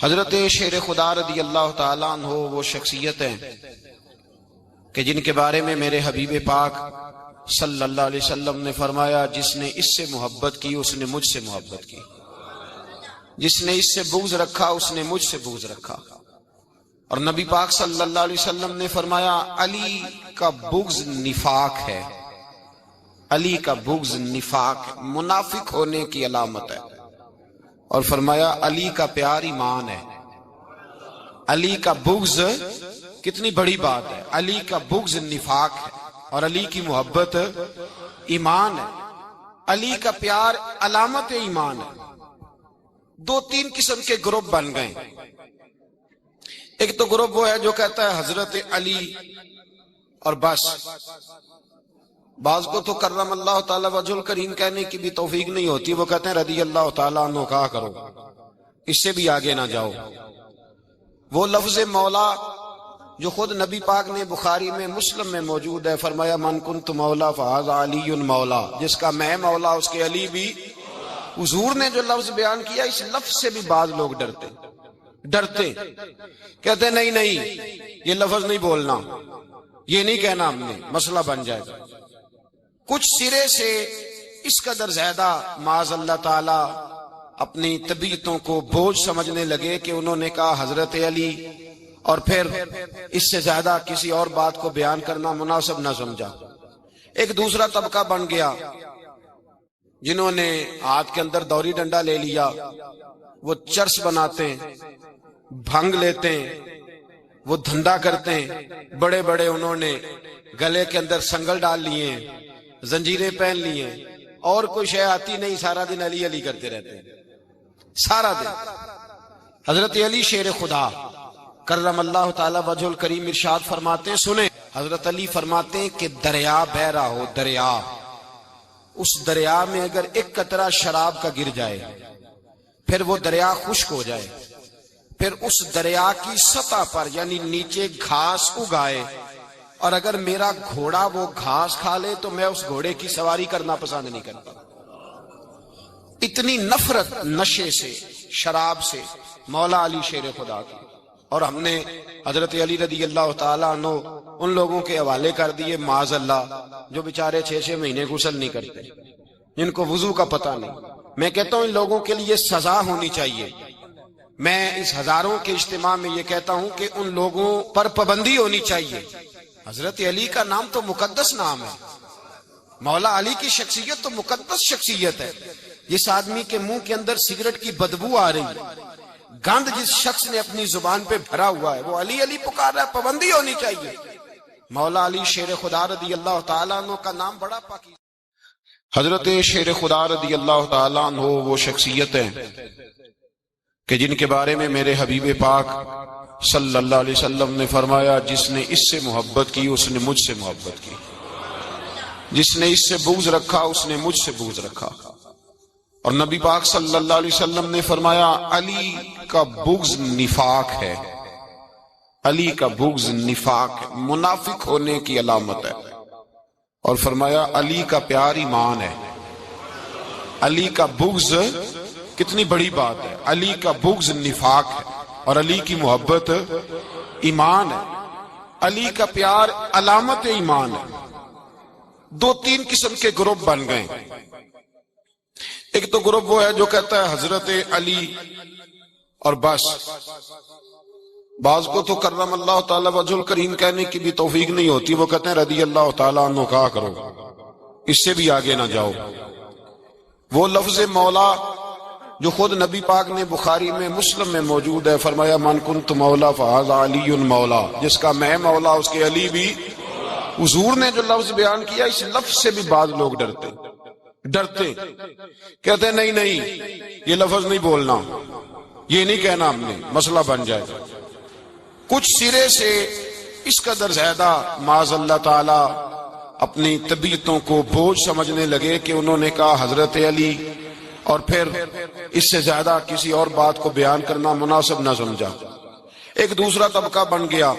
حضرت شیر خدا رضی اللہ تعالیٰ عنہ وہ شخصیت ہیں کہ جن کے بارے میں میرے حبیب پاک صلی اللہ علیہ وسلم نے فرمایا جس نے اس سے محبت کی اس نے مجھ سے محبت کی، جس نے اس سے بغض رکھا اس نے مجھ سے بغض رکھا۔ اور نبی پاک صلی اللہ علیہ وسلم نے فرمایا علی کا بغض نفاق ہے، علی کا بغض نفاق ہے، منافق ہونے کی علامت ہے۔ اور فرمایا علی کا پیار ایمان ہے۔ علی کا بغض کتنی بڑی بات ہے، علی کا بغض نفاق ہے اور علی کی محبت ایمان ہے۔ علی کا پیار علامت ایمان ہے۔ دو تین قسم کے گروپ بن گئے۔ ایک تو گروپ وہ ہے جو کہتا ہے حضرت علی اور بس، بعض کو تو کرم اللہ تعالیٰ وجہ الکریم کہنے کی بھی توفیق نہیں ہوتی، وہ کہتے ہیں رضی اللہ تعالیٰ عنہ کہا کرو، اس سے بھی آگے نہ جاؤ۔ وہ لفظ مولا جو خود نبی پاک نے بخاری میں مسلم میں موجود ہے، فرمایا من کنت مولا فہذا علی مولا، جس کا میں مولا اس کے علی بھی۔ حضور نے جو لفظ بیان کیا اس لفظ سے بھی بعض لوگ ڈرتے کہتے نہیں یہ لفظ نہیں بولنا، یہ نہیں کہنا ہم نے، مسئلہ بن جائے گا۔ کچھ سرے سے اس قدر زیادہ معاذ اللہ تعالی اپنی طبیعتوں کو بوجھ سمجھنے لگے کہ انہوں نے کہا حضرت علی، اور پھر اس سے زیادہ کسی اور بات کو بیان کرنا مناسب نہ سمجھا۔ ایک دوسرا طبقہ بن گیا جنہوں نے ہاتھ کے اندر دوری ڈنڈا لے لیا، وہ چرس بناتے ہیں، بھنگ لیتے ہیں، وہ دھندا کرتے ہیں، بڑے بڑے انہوں نے گلے کے اندر سنگل ڈال لیے ہیں، زنجیریں پہن لی ہیں، اور کوئی شے آتی نہیں، سارا دن علی علی کرتے رہتے ہیں سارا دن۔ حضرت علی شیر خدا کرم اللہ تعالی وجہ الکریم ارشاد فرماتے ہیں، سنیں، حضرت علی فرماتے ہیں کہ دریا بہ رہا ہو، دریا، اس دریا میں اگر ایک قطرہ شراب کا گر جائے پھر وہ دریا خشک ہو جائے، پھر اس دریا کی سطح پر یعنی نیچے گھاس اگائے، اور اگر میرا گھوڑا وہ گھاس کھا لے تو میں اس گھوڑے کی سواری کرنا پسند نہیں کرتا۔ اتنی نفرت نشے سے، شراب سے مولا علی شیر خدا کی۔ اور ہم نے حضرت علی رضی اللہ تعالیٰ عنہ ان لوگوں کے حوالے کر دیے معاذ اللہ جو بیچارے 6 مہینے غسل نہیں کرتے، جن کو وضو کا پتہ نہیں۔ میں کہتا ہوں ان لوگوں کے لیے سزا ہونی چاہیے۔ میں اس ہزاروں کے اجتماع میں یہ کہتا ہوں کہ ان لوگوں پر پابندی ہونی چاہیے۔ حضرت علی کا نام تو مقدس نام ہے، مولا علی کی شخصیت تو مقدس شخصیت ہے۔ جس آدمی کے منہ کے اندر سگریٹ کی بدبو آ رہی ہے، گند جس شخص نے اپنی زبان پہ بھرا ہوا ہے، وہ علی علی پکار رہا ہے، پابندی ہونی چاہیے۔ مولا علی شیر خدا رضی اللہ تعالیٰ عنہ کا نام بڑا پاکیزہ۔ حضرت شیر خدا رضی اللہ تعالیٰ عنہ وہ شخصیت ہیں کہ جن کے بارے میں میرے حبیب پاک صلی اللہ علیہ وسلم نے فرمایا جس نے اس سے محبت کی اس نے مجھ سے محبت کی، جس نے اس سے بغض رکھا اس نے مجھ سے بغض رکھا۔ اور نبی پاک صلی اللہ علیہ وسلم نے فرمایا علی کا بغض نفاق ہے، علی کا بغض نفاق ہے، منافق ہونے کی علامت ہے۔ اور فرمایا علی کا پیار ایمان ہے۔ علی کا بغض کتنی بڑی بات ہے، علی کا بغض نفاق ہے اور علی کی محبت ایمان ہے۔ علی کا پیار علامت ایمان ہے۔ دو تین قسم کے گروپ بن گئے۔ ایک تو گروپ وہ ہے جو کہتا ہے حضرت علی اور بس، بعض کو تو کرم اللہ تعالیٰ وجہ الکریم کہنے کی بھی توفیق نہیں ہوتی، وہ کہتے ہیں رضی اللہ تعالیٰ عنہ کہا کرو، اس سے بھی آگے نہ جاؤ۔ وہ لفظ مولا جو خود نبی پاک نے بخاری میں مسلم میں موجود ہے، فرمایا من کنت مولا فہذا علی مولا، جس کا میں مولا اس کے علی بھی۔ حضور نے جو لفظ بیان کیا اس لفظ سے بھی بعض لوگ ڈرتے کہتے نہیں یہ لفظ نہیں بولنا، یہ نہیں کہنا ہم نے، مسئلہ بن جائے گا۔ کچھ سرے سے اس قدر زیادہ معاذ اللہ تعالی اپنی طبیعتوں کو بوجھ سمجھنے لگے کہ انہوں نے کہا حضرت علی، اور پھر اس سے زیادہ کسی اور بات کو بیان کرنا مناسب نہ سمجھا۔ ایک دوسرا طبقہ بن گیا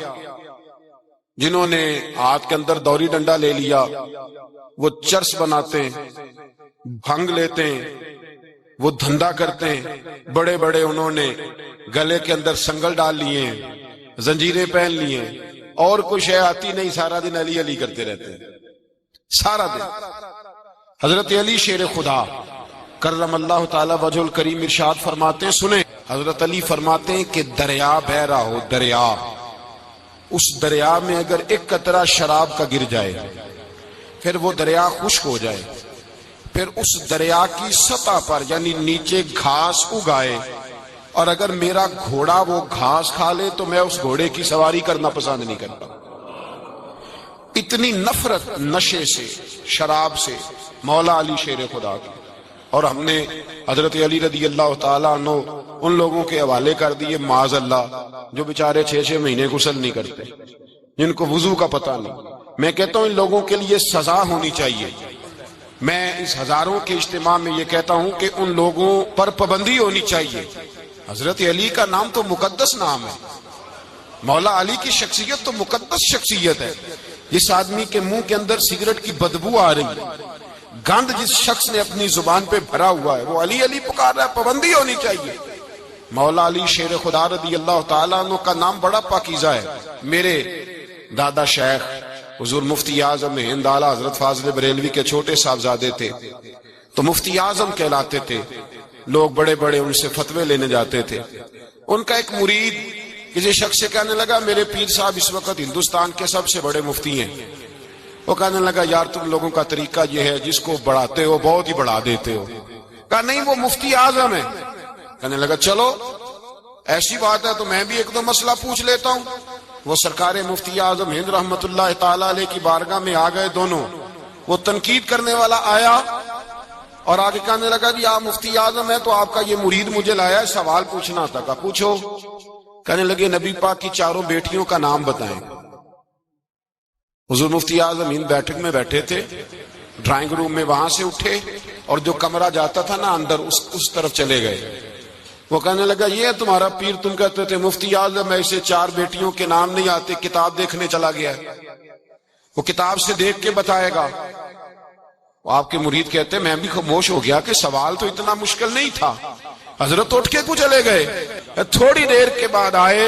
جنہوں نے ہاتھ کے اندر دوری ڈنڈا لے لیا، وہ چرس بناتے ہیں، بھنگ لیتے ہیں، وہ دھندا کرتے ہیں، بڑے بڑے انہوں نے گلے کے اندر سنگل ڈال لیے ہیں، زنجیریں پہن لی ہیں، اور کوئی شے آتی نہیں، سارا دن علی علی کرتے رہتے ہیں سارا دن۔ حضرت علی شیر خدا کرم اللہ تعالی وجہ الکریم ارشاد فرماتے ہیں، سنیں، حضرت علی فرماتے ہیں کہ دریا بہ رہا ہو، دریا، اس دریا میں اگر ایک قطرہ شراب کا گر جائے، پھر وہ دریا خشک ہو جائے، پھر اس دریا کی سطح پر یعنی نیچے گھاس اگائے، اور اگر میرا گھوڑا وہ گھاس کھا لے تو میں اس گھوڑے کی سواری کرنا پسند نہیں کرتا۔ اتنی نفرت نشے سے، شراب سے مولا علی شیر خدا کی۔ اور ہم نے حضرت علی رضی اللہ تعالیٰ عنہ ان لوگوں کے حوالے کر دیے معاذ اللہ جو بیچارے 6 مہینے غسل نہیں کرتے، جن کو وضو کا پتہ نہیں۔ میں کہتا ہوں ان لوگوں کے لیے سزا ہونی چاہیے۔ میں اس ہزاروں کے اجتماع میں یہ کہتا ہوں کہ ان لوگوں پر پابندی ہونی چاہیے۔ حضرت علی کا نام تو مقدس نام ہے، مولا علی کی شخصیت تو مقدس شخصیت ہے۔ جس آدمی کے منہ کے اندر سگریٹ کی بدبو آ رہی ہے، گند جس شخص نے اپنی زبان پہ بھرا ہوا ہے، وہ علی علی پکار رہا ہے، پابندی ہونی چاہیے۔ مولا علی شیر خدا رضی اللہ تعالیٰ عنہ کا نام بڑا پاکیزہ ہے۔ میرے دادا شیخ حضور مفتی اعظم ہند اعلیٰ حضرت فاضل بریلوی کے چھوٹے صاحبزادے تھے، تو مفتی اعظم کہلاتے تھے، لوگ بڑے بڑے ان سے فتوے لینے جاتے تھے۔ ان کا ایک مرید کسی شخص سے کہنے لگا میرے پیر صاحب اس وقت ہندوستان کے سب سے بڑے مفتی ہیں۔ وہ کہنے لگا یار تم لوگوں کا طریقہ یہ ہے جس کو بڑھاتے ہو بہت ہی بڑھا دیتے ہو۔ کہا نہیں وہ مفتی اعظم ہے۔ کہنے لگا چلو ایسی بات ہے تو میں بھی ایک دو مسئلہ پوچھ لیتا ہوں۔ وہ سرکار مفتی اعظم ہند رحمت اللہ تعالی علیہ کی بارگاہ میں آ گئے دونوں۔ وہ تنقید کرنے والا آیا اور آگے کہنے لگا جی آپ مفتی اعظم ہے تو آپ کا یہ مرید مجھے لایا ہے، سوال پوچھنا تھا۔ کہا پوچھو۔ کہنے لگے نبی پاک کی 4 بیٹیوں کا نام بتائیں۔ حضور مفتی اعظم ہند بیٹھک میں بیٹھے تھے، ڈرائنگ روم میں، وہاں سے اٹھے اور جو کمرہ جاتا تھا نا اندر اس طرف چلے گئے۔ وہ کہنے لگا یہ ہے تمہارا پیر، تم کہتے تھے مفتی اعظم ایسے 4 بیٹیوں کے نام نہیں آتے، کتاب دیکھنے چلا گیا ہے، وہ کتاب سے دیکھ کے بتائے گا۔ آپ کے مرید کہتے میں بھی خاموش ہو گیا کہ سوال تو اتنا مشکل نہیں تھا۔ حضرت اٹھ کے کو چلے گئے، تھوڑی دیر کے بعد آئے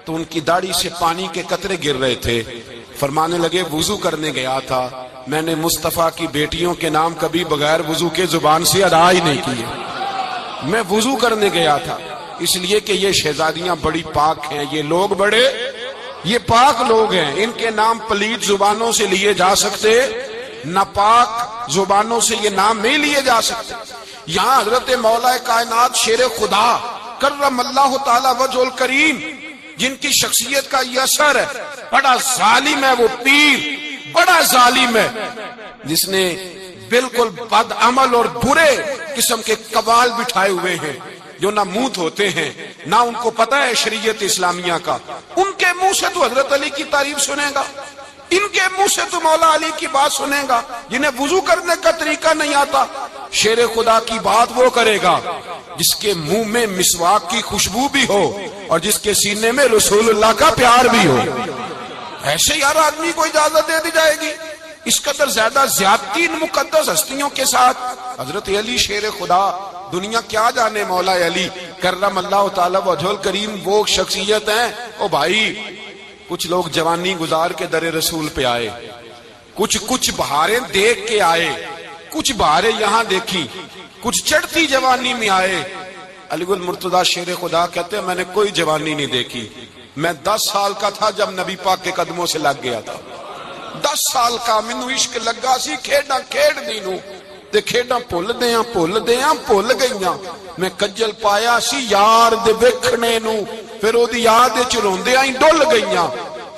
تو ان کی داڑھی سے پانی کے قطرے گر رہے تھے۔ فرمانے لگے وضو کرنے گیا تھا، میں نے مصطفیٰ کی بیٹیوں کے نام کبھی بغیر وضو کے زبان سے ادا ہی نہیں کیے، میں وضو کرنے گیا تھا، اس لیے کہ یہ شہزادیاں بڑی پاک ہیں، یہ لوگ بڑے یہ پاک لوگ ہیں، ان کے نام پلیت زبانوں سے لیے جا سکتے، ناپاک زبانوں سے یہ نام نہیں لیے جا سکتے۔ یہاں حضرت مولا کائنات شیر خدا کرم اللہ تعالی وجہ الکریم جن کی شخصیت کا یہ اثر ہے، بڑا ظالم ہے وہ پیر، بڑا ظالم ہے جس نے بالکل بد عمل اور برے قسم کے قوال بٹھائے ہوئے ہیں، جو نہ منہ دھوتے ہیں نہ ان کو پتہ ہے شریعت اسلامیہ کا۔ ان کے منہ سے تو حضرت علی کی تعریف سنے گا، ان کے منہ سے تو مولا علی کی بات سنے گا، جنہیں وضو کرنے کا طریقہ نہیں آتا۔ شیر خدا کی بات وہ کرے گا جس کے منہ میں مسواک کی خوشبو بھی ہو اور جس کے سینے میں رسول اللہ کا پیار بھی ہو۔ ایسے یار آدمی کو اجازت دے دی جائے گی؟ اس قدر زیادہ زیادتی ان مقدس ہستیوں کے ساتھ۔ حضرت علی شیر خدا، دنیا کیا جانے مولا علی کرم اللہ تعالی وجہ الکریم وہ شخصیت ہیں۔ او بھائی کچھ لوگ جوانی گزار کے در رسول پہ آئے، کچھ بہاریں دیکھ کے آئے، کچھ بہاریں یہاں دیکھی، کچھ چڑھتی جوانی میں آئے۔ علی گل مرتضیٰ شیر خدا کہتے ہیں میں نے کوئی جوانی نہیں دیکھی، میں 10 سال کا تھا جب نبی پاک کے قدموں سے لگ گیا تھا، 10 سال کا مینوں عشق لگا سی، کھیڈاں کھیڈ دی نو تے کھیڈاں بھول گئیاں، میں کجل پایا سی یار دے ویکھنے نو، پھر او دی یاد وچ روندیاں ہی ڈل گئیاں۔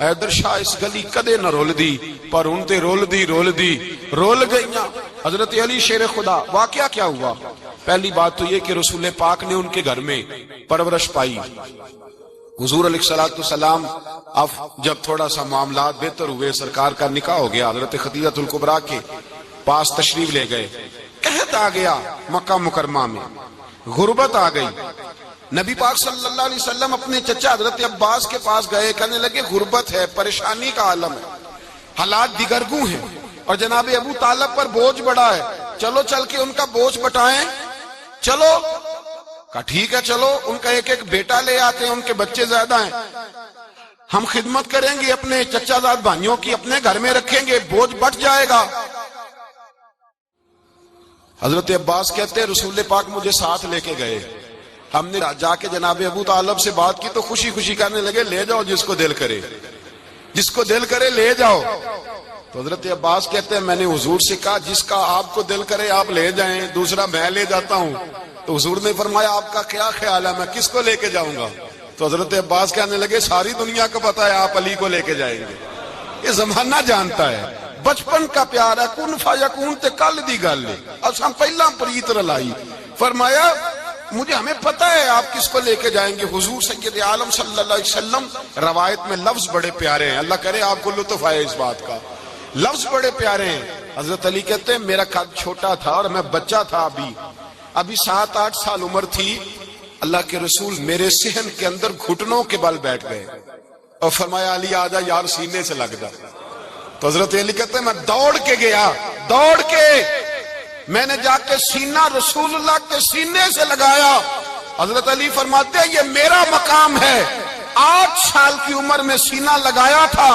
حیدر شاہ اس گلی کدے نہ رول دی پر ان تے رول گئیاں۔ حضرت علی شیر خدا، واقعہ کیا ہوا؟ پہلی بات تو یہ کہ رسول پاک نے ان کے گھر میں پرورش پائی۔ حضور علیہ السلام اب جب تھوڑا سا معاملات بہتر ہوئے، سرکار کا نکاح ہو گیا، حضرت خدیجہ الکبریٰ کے پاس تشریف لے گئے۔ قحط آ گیا مکہ مکرمہ میں، غربت آ گئی۔ نبی پاک صلی اللہ علیہ وسلم اپنے چچا حضرت عباس کے پاس گئے، کہنے لگے غربت ہے، پریشانی کا عالم ہے، حالات دیگرگوں ہیں اور جناب ابو طالب پر بوجھ بڑا ہے، چلو چل کے ان کا بوجھ بٹائیں۔ چلو، کہا ٹھیک ہے چلو، ان کا ایک ایک بیٹا لے آتے ہیں، ان کے بچے زیادہ ہیں، ہم خدمت کریں گے اپنے چچا زاد بھائیوں کی، اپنے گھر میں رکھیں گے، بوجھ بٹ جائے گا۔ حضرت عباس کہتے ہیں رسول پاک مجھے ساتھ لے کے گئے، ہم نے جا کے جناب ابو طالب سے بات کی تو خوشی خوشی کرنے لگے لے جاؤ جس کو دل کرے، جس کو دل کرے لے جاؤ۔ تو حضرت عباس کہتے ہیں میں نے حضور سے کہا جس کا آپ کو دل کرے آپ لے جائیں، دوسرا میں لے جاتا ہوں۔ تو حضور نے فرمایا آپ کا کیا خیال ہے میں کس کو لے کے جاؤں گا؟ تو حضرت عباس کہنے لگے ساری دنیا کو پتا ہے آپ علی کو لے کے جائیں گے، یہ زمانہ جانتا ہے، بچپن کا پیار ہے، کن فیکون تے کل دی گل ہے، اساں پہلا پریت رلائی۔ فرمایا مجھے ہمیں پتہ ہے آپ کس کو لے کے جائیں گے۔ حضور سید عالم صلی اللہ علیہ وسلم، روایت میں لفظ بڑے پیارے ہیں، اللہ کرے آپ کو لطف آئے اس بات کا، لفظ بڑے پیارے ہیں۔ حضرت علی کہتے ہیں میرا قد چھوٹا تھا اور میں بچہ تھا، ابھی 7-8 سال عمر تھی، اللہ کے رسول میرے صحن کے اندر گھٹنوں کے بل بیٹھ گئے اور فرمایا علی آجا یار سینے سے لگ جا۔ تو حضرت علی کہتے ہیں میں دوڑ کے گیا، دوڑ کے میں نے جا کے سینہ رسول اللہ کے سینے سے لگایا۔ حضرت علی فرماتے ہیں یہ میرا مقام ہے، 8 سال کی عمر میں سینہ لگایا تھا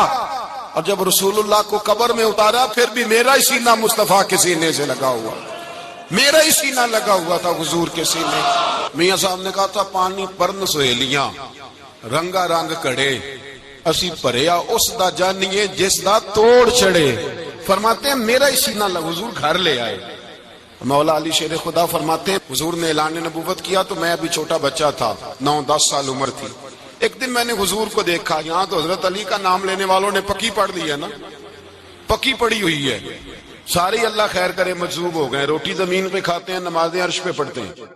اور جب رسول اللہ کو قبر میں اتارا پھر بھی میرا ہی سینہ مصطفیٰ کے سینے سے لگا ہوا، میرا ہی سینہ لگا ہوا تھا حضور کے سینے۔ میاں صاحب نے کہا تھا پانی پرن سہیلیاں رنگا رنگ کڑے، اسی پریا اس دا جانیے جس دا توڑ چڑے۔ فرماتے ہیں میرا ہی سینہ لگا، حضور گھر لے آئے۔ مولا علی شیر خدا فرماتے ہیں حضور نے اعلان نبوت کیا تو میں ابھی چھوٹا بچہ تھا، 9-10 سال عمر تھی۔ ایک دن میں نے حضور کو دیکھا، یہاں تو حضرت علی کا نام لینے والوں نے پکی پڑھ لی ہے نا، پکی پڑی ہوئی ہے، سارے اللہ خیر کرے مجذوب ہو گئے، روٹی زمین پہ کھاتے ہیں، نمازیں عرش پہ پڑھتے ہیں،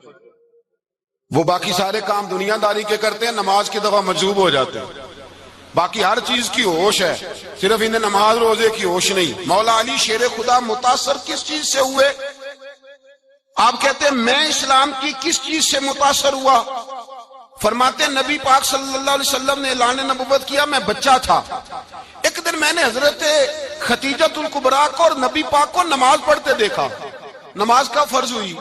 وہ باقی سارے کام دنیا داری کے کرتے ہیں، نماز کی دفعہ مجذوب ہو جاتے ہیں، باقی ہر چیز کی ہوش ہے، صرف انہیں نماز روزے کی ہوش نہیں۔ مولا علی شیر خدا متاثر کس چیز سے ہوئے؟ آپ کہتے ہیں میں اسلام کی کس چیز سے متاثر ہوا؟ فرماتے ہیں نبی پاک صلی اللہ علیہ وسلم نے اعلان نبوت کیا، میں بچہ تھا، ایک دن میں نے حضرت خدیجۃ الکبریٰ کو اور نبی پاک کو نماز پڑھتے دیکھا، نماز کا فرض ہوئی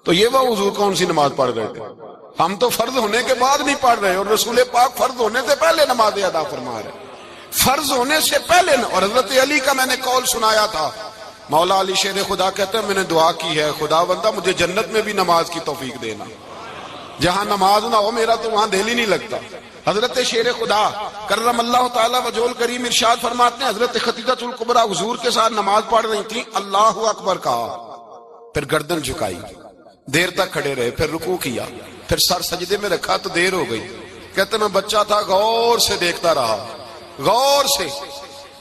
تو یہ وہ حضور کون سی نماز پڑھ رہے تھے؟ ہم تو فرض ہونے کے بعد نہیں پڑھ رہے اور رسول پاک فرض ہونے سے پہلے نماز ادا فرما رہے، فرض ہونے سے پہلے۔ اور حضرت علی کا میں نے قول سنایا تھا، مولا علی شیر خدا کہتے ہیں میں نے دعا کی ہے خدا بندہ مجھے جنت میں بھی نماز کی توفیق دینا، جہاں نماز نہ ہو میرا تو وہاں دل ہی نہیں لگتا۔ حضرت شیر خدا کرم اللہ تعالیٰ وجہ الکریم ارشاد فرماتے ہیں حضرت خدیجۃ الکبریٰ حضور کے ساتھ نماز پڑھ رہی تھی، اللہ اکبر کہا، پھر گردن جھکائی، دیر تک کھڑے رہے، پھر رکوع کیا، پھر سر سجدے میں رکھا تو دیر ہو گئی۔ کہتے میں بچہ تھا، غور سے دیکھتا رہا، غور سے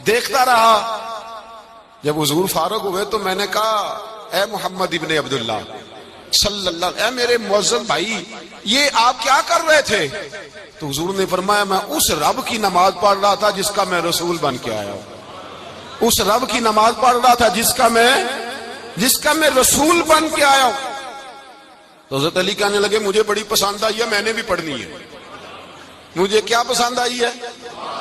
دیکھتا رہا۔ جب حضور فارغ ہوئے تو میں نے کہا اے محمد ابن عبداللہ صلی اللہ، اے میرے معزز بھائی یہ آپ کیا کر رہے تھے؟ تو حضور نے فرمایا میں اس رب کی نماز پڑھ رہا تھا جس کا میں رسول بن کے آیا ہوں، اس رب کی نماز پڑھ رہا تھا جس کا میں رسول بن کے آیا ہوں۔ تو حضرت علی کہنے لگے مجھے بڑی پسند آئی ہے، میں نے بھی پڑھنی ہے۔ مجھے کیا پسند آئی ہے؟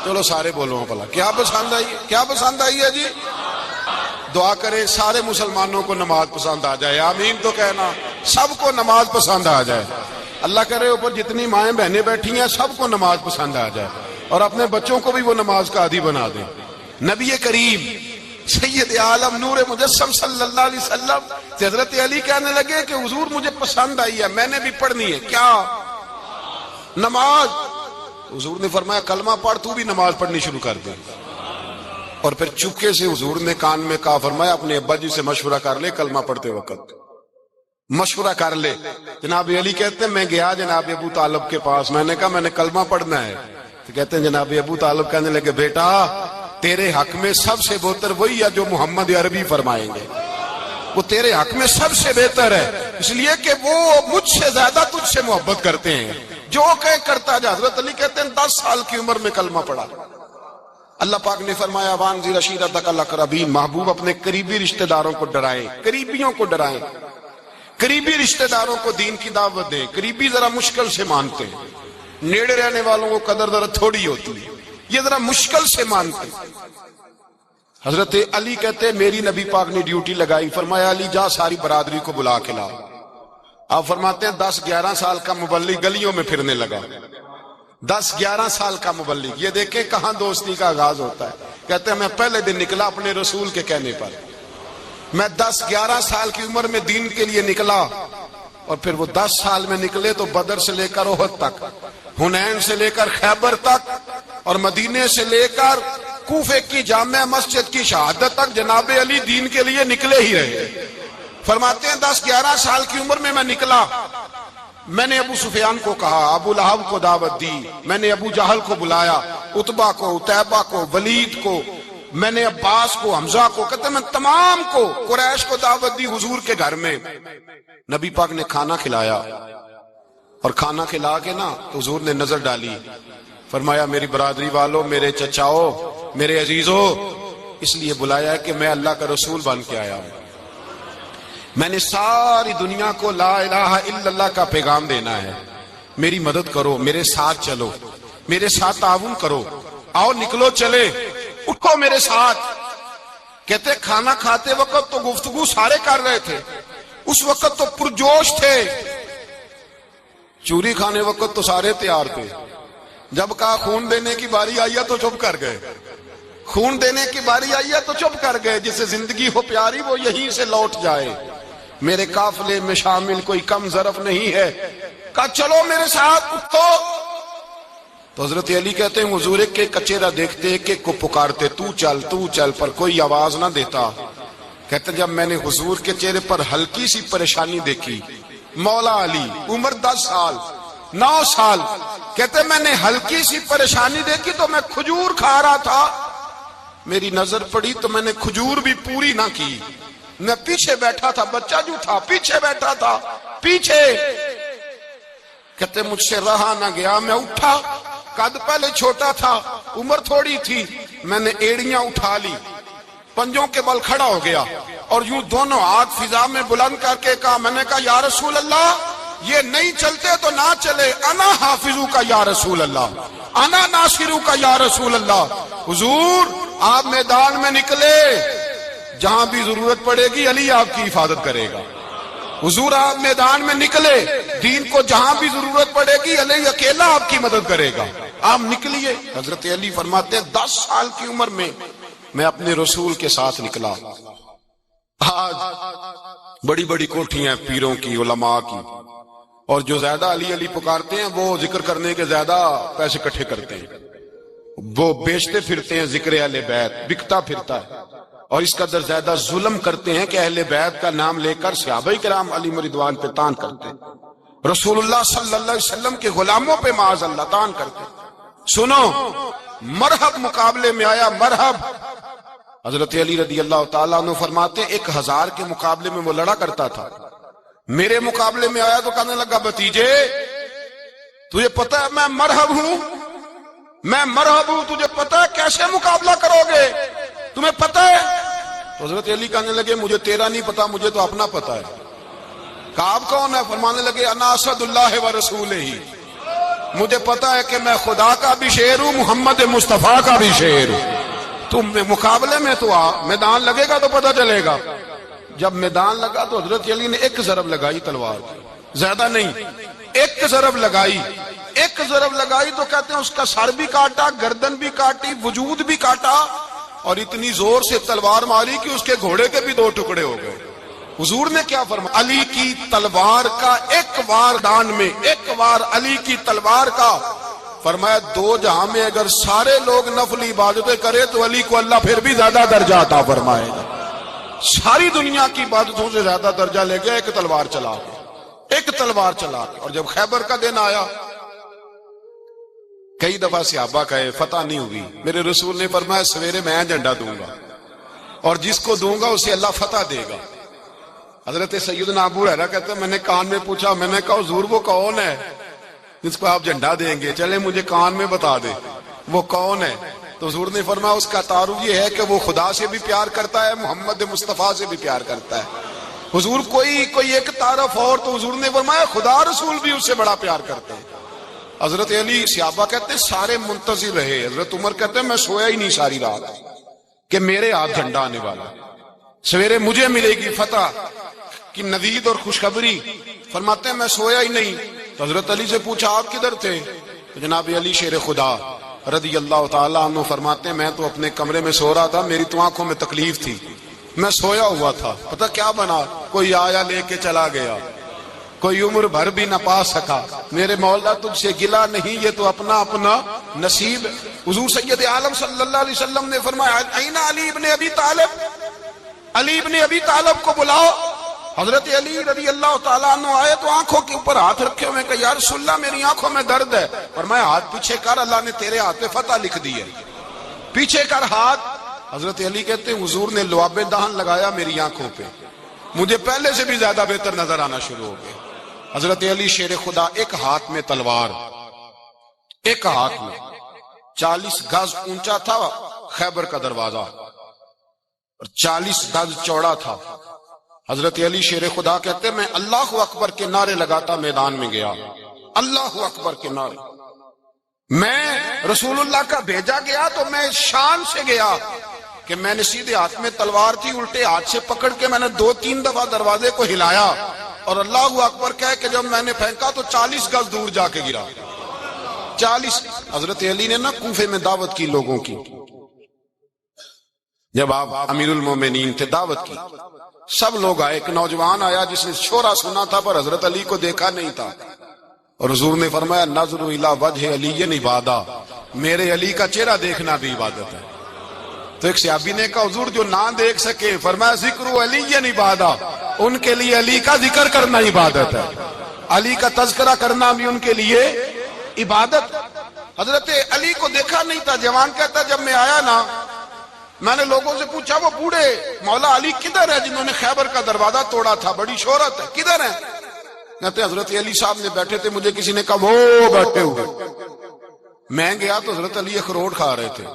چلو سارے بولو بھلا کیا پسند آئی ہے؟ کیا پسند آئی ہے جی؟ دعا کرے سارے مسلمانوں کو نماز پسند آ جائے، آمین تو کہنا، سب کو نماز پسند آ جائے۔ اللہ کرے اوپر جتنی مائیں بہنیں بیٹھی ہیں سب کو نماز پسند آ جائے اور اپنے بچوں کو بھی وہ نماز کا عادی بنا دیں۔ نبی کریم سید عالم نور مجسم صلی اللہ علیہ وسلم سے حضرت علی کہنے لگے کہ حضور مجھے پسند آئی ہے، میں نے بھی پڑھنی ہے، کیا؟ نماز۔ حضور نے فرمایا کلمہ پڑھ، تو بھی نماز پڑھنی شروع کر دے۔ اور پھر چپکے سے حضور نے کان میں کہا، فرمایا اپنے ابا جی سے مشورہ کر لے کلمہ پڑھتے وقت، مشورہ کر لے۔ جناب علی کہتے ہیں میں گیا جناب ابو طالب کے پاس، میں نے کہا میں نے کلمہ پڑھنا ہے، تو کہتے ہیں جناب ابو طالب کہنے لگے بیٹا تیرے حق میں سب سے بہتر وہی ہے جو محمد عربی فرمائیں گے، وہ تیرے حق میں سب سے بہتر ہے، اس لیے کہ وہ مجھ سے زیادہ تجھ سے محبت کرتے ہیں، جو کہ کرتا جا۔ حضرت علی کہتے ہیں 10 سال کی عمر میں کلمہ پڑھا۔ اللہ پاک نے فرمایا وانذر عشیرتک الاقربین، محبوب اپنے قریبی رشتہ داروں کو ڈرائیں، قریبیوں کو ڈرائیں، قریبی رشتہ داروں کو دین کی دعوت دیں۔ قریبی ذرا مشکل سے مانتے ہیں، نیڑے رہنے والوں کو قدر ذرا تھوڑی ہوتی ہے، یہ ذرا مشکل سے مانتے ہیں۔ حضرت علی کہتے میری نبی پاک نے ڈیوٹی لگائی، فرمایا علی جا ساری برادری کو بلا کے لا۔ آپ فرماتے ہیں 10-11 سال کا مبلغ گلیوں میں پھرنے لگا، 10-11 سال کا مبلغ۔ یہ دیکھیں کہاں دوستی کا آغاز ہوتا ہے۔ کہتے ہیں میں پہلے دن نکلا اپنے رسول کے کہنے پر، میں 10-11 سال کی عمر میں دین کے لیے نکلا، اور پھر وہ 10 سال میں نکلے تو بدر سے لے کر احد تک، حنین سے لے کر خیبر تک، اور مدینے سے لے کر کوفے کی جامع مسجد کی شہادت تک جناب علی دین کے لیے نکلے ہی رہے۔ فرماتے ہیں 10-11 سال کی عمر میں نکلا، میں نے ابو سفیان کو کہا، ابو لہب کو دعوت دی، میں نے ابو جہل کو بلایا، عتبہ کو، عتیبہ کو، ولید کو، میں نے عباس کو، حمزہ کو، کہتے میں تمام کو، قریش کو دعوت دی حضور کے گھر میں۔ نبی پاک نے کھانا کھلایا، اور کھانا کھلا کے نا تو حضور نے نظر ڈالی، فرمایا میری برادری والوں، میرے چچاؤ، میرے عزیزو، اس لیے بلایا ہے کہ میں اللہ کا رسول بن کے آیا ہوں، میں نے ساری دنیا کو لا الہ الا اللہ کا پیغام دینا ہے، میری مدد کرو، میرے ساتھ چلو، میرے ساتھ تعاون کرو، آؤ نکلو چلے، اٹھو میرے ساتھ۔ کہتے کھانا کھاتے وقت تو گفتگو سارے کر رہے تھے، اس وقت تو پرجوش تھے، چوری کھانے وقت تو سارے تیار تھے، جب کہا خون دینے کی باری آئی ہے تو چپ کر گئے، خون دینے کی باری آئی ہے تو چپ کر گئے، جسے زندگی ہو پیاری وہ یہیں سے لوٹ جائے، میرے قافلے میں شامل کوئی کم ظرف نہیں ہے، کہا چلو میرے ساتھ اٹھو۔ تو حضرت علی کہتے ہیں حضور ایک ایک چہرہ دیکھتے، ایک ایک کو پکارتے، تو چل، پر کوئی آواز نہ دیتا۔ کہتے جب میں نے حضور کے چہرے پر ہلکی سی پریشانی دیکھی، مولا علی عمر 10 سال 9 سال، کہتے میں نے ہلکی سی پریشانی دیکھی تو میں کھجور کھا رہا تھا، میری نظر پڑی تو میں نے کھجور بھی پوری نہ کی، میں پیچھے بیٹھا تھا، بچہ جو تھا پیچھے بیٹھا تھا، پیچھے۔ کہتے مجھ سے رہا نہ گیا، میں اٹھا، قد پہلے چھوٹا تھا، عمر تھوڑی تھی، میں نے ایڑیاں اٹھا لی، پنجوں کے بل کھڑا ہو گیا، اور یوں دونوں ہاتھ فضا میں بلند کر کے کہا، میں نے کہا یا رسول اللہ یہ نہیں چلتے تو نہ چلے، انا حافظو کا یا رسول اللہ، انا ناصرو کا یا رسول اللہ۔ حضور آپ میدان میں نکلے، جہاں بھی ضرورت پڑے گی علی آپ کی حفاظت کرے گا، حضور آپ میدان میں نکلے، دین کو جہاں بھی ضرورت پڑے گی علی اکیلا آپ کی مدد کرے گا، آپ نکلیے۔ حضرت علی فرماتے ہیں 10 سال کی عمر میں اپنے رسول کے ساتھ نکلا۔ آج بڑی بڑی کوٹھیاں پیروں کی، علماء کی، اور جو زیادہ علی علی پکارتے ہیں وہ ذکر کرنے کے زیادہ پیسے اکٹھے کرتے ہیں، وہ بیچتے پھرتے ہیں ذکر اہل بیت، بکتا پھرتا ہے، اور اس قدر زیادہ ظلم کرتے ہیں کہ اہل بیت کا نام لے کر صحابہ کرام علی رضوان پہ تان کرتے ہیں، رسول اللہ صلی اللہ علیہ وسلم کے غلاموں پہ معاذ اللہ تان کرتے ہیں۔ سنو، مرحب مقابلے میں آیا، مرحب۔ حضرت علی رضی اللہ تعالیٰ عنہ فرماتے 1000 کے مقابلے میں وہ لڑا کرتا تھا، میرے مقابلے میں آیا تو کہنے لگا بھتیجے تجھے پتا ہے میں مرحب ہوں، تجھے پتا ہے کیسے مقابلہ کرو گے، تمہیں پتا ہے؟ تو حضرت علی کہنے لگے مجھے تیرا نہیں پتا، مجھے تو اپنا پتا ہے۔ کہا آپ کون ہے؟ فرمانے لگے انا اسد اللہ و رسولہ، مجھے پتا ہے کہ میں خدا کا بھی شیر ہوں، محمد مصطفیٰ کا بھی شیر ہوں۔ تم مقابلے میں تو آ، میدان لگے گا تو پتہ چلے گا۔ جب میدان لگا تو حضرت علی نے ایک ضرب لگائی تلوار کی، زیادہ نہیں، ایک ضرب لگائی تو کہتے ہیں اس کا سر بھی کاٹا، گردن بھی کاٹی، وجود بھی کاٹا، اور اتنی زور سے تلوار ماری کہ اس کے گھوڑے کے بھی 2 ٹکڑے ہو گئے۔ حضور نے کیا فرمایا؟ علی کی تلوار کا ایک وار دان میں، ایک وار علی کی تلوار کا، فرمایا 2 جہاں میں اگر سارے لوگ نفلی عبادتیں کرے تو علی کو اللہ پھر بھی زیادہ درجہ عطا فرمائے گا، ساری دنیا کی عبادتوں سے زیادہ درجہ لے گیا ایک تلوار چلا کے۔ اور جب خیبر کا دن آیا، کئی دفعہ صحابہ کہے فتح نہیں ہوئی، میرے رسول نے فرمایا سویرے میں جھنڈا دوں گا، اور جس کو دوں گا اسے اللہ فتح دے گا۔ حضرت سیدنا ابو ہریرہ کہتے ہیں میں نے کان میں پوچھا، میں نے کہا حضور وہ کون ہے جس کو آپ جھنڈا دیں گے؟ چلے مجھے کان میں بتا دے وہ کون ہے۔ تو حضور نے فرمایا اس کا تعارف یہ ہے کہ وہ خدا سے بھی پیار کرتا ہے، محمد مصطفیٰ سے بھی پیار کرتا ہے۔ حضور کوئی ایک تعارف اور، تو حضور نے فرمایا خدا رسول بھی اس سے بڑا پیار کرتے ہیں۔ حضرت علی، صحابہ کہتے ہیں سارے منتظر رہے، حضرت عمر کہتے ہیں میں سویا ہی نہیں ساری رات، کہ میرے ہاتھ جھنڈا آنے والا، سویرے مجھے ملے گی فتح کی نوید اور خوشخبری۔ فرماتے ہیں میں سویا ہی نہیں، تو حضرت علی سے پوچھا آپ کدھر تھے؟ تو جناب علی شیر خدا رضی اللہ تعالیٰ عنہ فرماتے ہیں میں تو اپنے کمرے میں سو رہا تھا، میری تو آنکھوں میں تکلیف تھی، میں سویا ہوا تھا، پتہ کیا بنا، کوئی آیا لے کے چلا گیا، کوئی عمر بھر بھی نہ پا سکا۔ میرے مولا تجھ سے گلا نہیں، یہ تو اپنا اپنا نصیب۔ حضور سید عالم صلی اللہ علیہ وسلم نے فرمایا این علی ابن ابی طالب، علی ابن ابی طالب کو بلاؤ۔ حضرت علی رضی اللہ تعالیٰ عنہ آئے تو آنکھوں کے اوپر ہاتھ رکھے ہوئے کہ یا رسول اللہ میری آنکھوں میں درد ہے، فرمایا ہاتھ پیچھے کر، اللہ نے تیرے ہاتھ پہ فتح لکھ دی ہے، پیچھے کر ہاتھ۔ حضرت علی کہتے ہیں حضور نے لعاب دہن لگایا میری آنکھوں پہ، مجھے پہلے سے بھی زیادہ بہتر نظر آنا شروع ہو گیا۔ حضرت علی شیر خدا ایک ہاتھ میں تلوار، ایک ہاتھ میں 40 گز اونچا تھا خیبر کا دروازہ اور 40 گز چوڑا تھا۔ حضرت علی شیر خدا کہتے میں اللہ اکبر کے نعرے لگاتا میدان میں گیا، اللہ اکبر کے نعرے۔ میں رسول اللہ کا بھیجا گیا تو میں شان سے گیا کہ میں نے سیدھے ہاتھ میں تلوار تھی، الٹے ہاتھ سے پکڑ کے میں نے 2-3 دفعہ دروازے کو ہلایا اور اللہ اکبر کہہ کہ جب میں نے پھینکا تو 40 گز دور جا کے گرا۔ 40۔ حضرت علی نے نا کوفے میں دعوت کی لوگوں کی، جب آپ امیر المومنین تھے دعوت کی، سب لوگ آئے، ایک نوجوان آیا جس نے شورا سنا تھا پر حضرت علی کو دیکھا نہیں تھا، اور حضور نے فرمایا نظر الی وجہ علی عبادہ، میرے علی کا چہرہ دیکھنا بھی عبادت ہے۔ تو ایک صحابی نے کہا حضور جو نہ دیکھ سکے، فرمایا ذکر علی عبادہ، ان کے لیے علی کا ذکر کرنا عبادت ہے، علی کا تذکرہ کرنا بھی ان کے لیے عبادت۔ حضرت علی کو دیکھا نہیں تھا، جوان کہتا جب میں آیا نا میں نے لوگوں سے پوچھا وہ بوڑھے مولا علی کدھر ہے جنہوں نے خیبر کا دروازہ توڑا تھا، بڑی شہرت ہے، کدھر ہیں؟ کہتے حضرت علی صاحب نے بیٹھے تھے، مجھے کسی نے کہا وہ بیٹھے ہوئے۔ میں گیا تو حضرت علی اخروٹ کھا رہے تھے،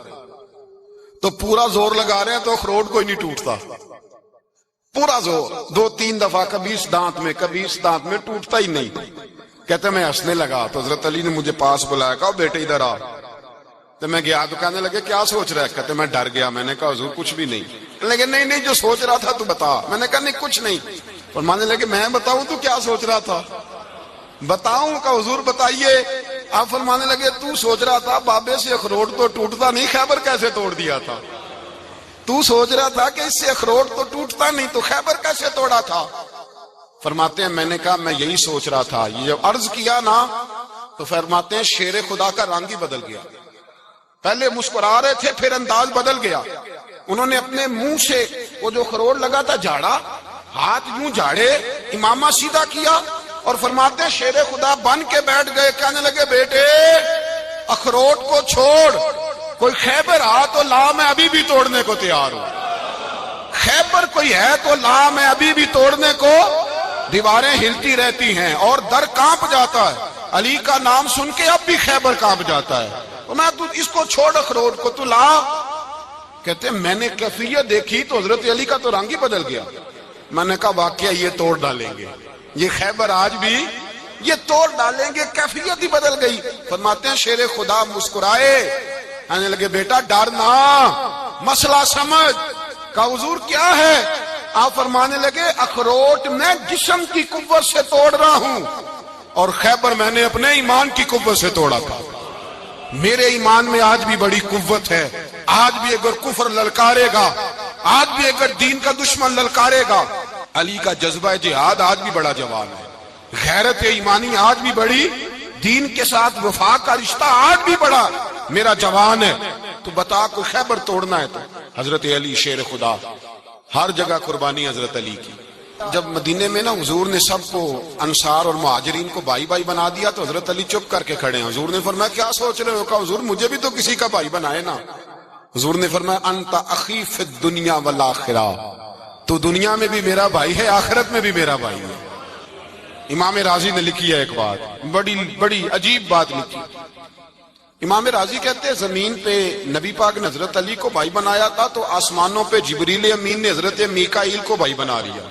تو پورا زور لگا رہے ہیں تو اخروٹ کوئی نہیں ٹوٹتا، پورا زور 2-3 دفعہ، کبھی اس دانت میں کبھی اس دانت میں، ٹوٹتا ہی نہیں۔ کہتے میں ہنسنے لگا تو حضرت علی نے مجھے پاس بلایا، کہا بیٹے ادھر آ۔ تو میں گیا تو کہنے لگے کیا سوچ رہا ہے؟ کہتے میں ڈر گیا، میں نے کہا حضور کچھ بھی نہیں۔ کہنے لگے نہیں جو سوچ رہا تھا تو بتا۔ میں نے کہا نہیں کچھ نہیں۔ فرمانے لگے میں بتاؤں تو کیا سوچ رہا تھا؟ بتاؤں؟ کہ حضور بتائیے۔ آپ فرمانے لگے تو سوچ رہا تھا بابے سے اخروٹ تو ٹوٹتا نہیں، خیبر کیسے توڑ دیا تھا؟ تو سوچ رہا تھا کہ اس سے اخروٹ تو ٹوٹتا نہیں تو خیبر کیسے توڑا تھا؟ فرماتے ہیں میں نے کہا میں یہی سوچ رہا تھا۔ یہ جب عرض کیا نا تو فرماتے ہیں شیر خدا کا رنگ ہی بدل گیا، پہلے مسکرا رہے تھے پھر انداز بدل گیا۔ انہوں نے اپنے منہ سے وہ جو خروٹ لگا تھا جھاڑا، ہاتھ یوں جھاڑے، امامہ سیدھا کیا اور فرماتے ہیں شیر خدا بن کے بیٹھ گئے، کہنے لگے بیٹے اخروٹ کو چھوڑ، کوئی خیبر آ تو لا، میں ابھی بھی توڑنے کو تیار ہوں۔ خیبر کوئی ہے تو لا، میں ابھی بھی توڑنے کو، دیواریں ہلتی رہتی ہیں اور در کانپ جاتا ہے، علی کا نام سن کے اب بھی خیبر کانپ جاتا ہے، میں تو اس کو چھوڑ اخروٹ کو تو لا۔ کہتے ہیں میں نے کیفیت دیکھی تو حضرت علی کا تو رنگ ہی بدل گیا۔ میں نے کہا واقعہ یہ توڑ ڈالیں گے، یہ خیبر آج بھی یہ توڑ ڈالیں گے، کیفیت ہی بدل گئی۔ فرماتے ہیں شیر خدا مسکرائے، کہنے لگے بیٹا ڈرنا، مسئلہ سمجھ۔ کہا حضور کیا ہے؟ آپ فرمانے لگے اخروٹ میں جسم کی قوت سے توڑ رہا ہوں اور خیبر میں نے اپنے ایمان کی قوت سے توڑا تھا۔ میرے ایمان میں آج بھی بڑی قوت ہے، آج بھی اگر کفر للکارے گا، آج بھی اگر دین کا دشمن للکارے گا، علی کا جذبہ جہاد آج بھی بڑا جوان ہے، غیرت ایمانی آج بھی بڑی، دین کے ساتھ وفا کا رشتہ آج بھی بڑا میرا جوان ہے۔ تو بتا کوئی خیبر توڑنا ہے تو حضرت علی شیر خدا، ہر جگہ قربانی حضرت علی کی۔ جب مدینے میں نا حضور نے سب کو انصار اور مہاجرین کو بھائی بھائی بنا دیا تو حضرت علی چپ کر کے کھڑے ہیں۔ حضور نے فرمایا کیا سوچ رہے ہو؟ کہا حضور مجھے بھی تو کسی کا بھائی بنائے نا۔ حضور نے فرمایا انت اخی فی الدنیا والآخرہ، تو دنیا میں بھی میرا بھائی ہے، آخرت میں بھی میرا بھائی ہے۔ امام راضی نے لکھی ہے ایک بات، بڑی عجیب بات لکھی۔ امام راضی کہتے ہیں زمین پہ نبی پاک نے حضرت علی کو بھائی بنایا تھا تو آسمانوں پہ جبریل امین نے حضرت میکائیل کو بھائی بنا لیا۔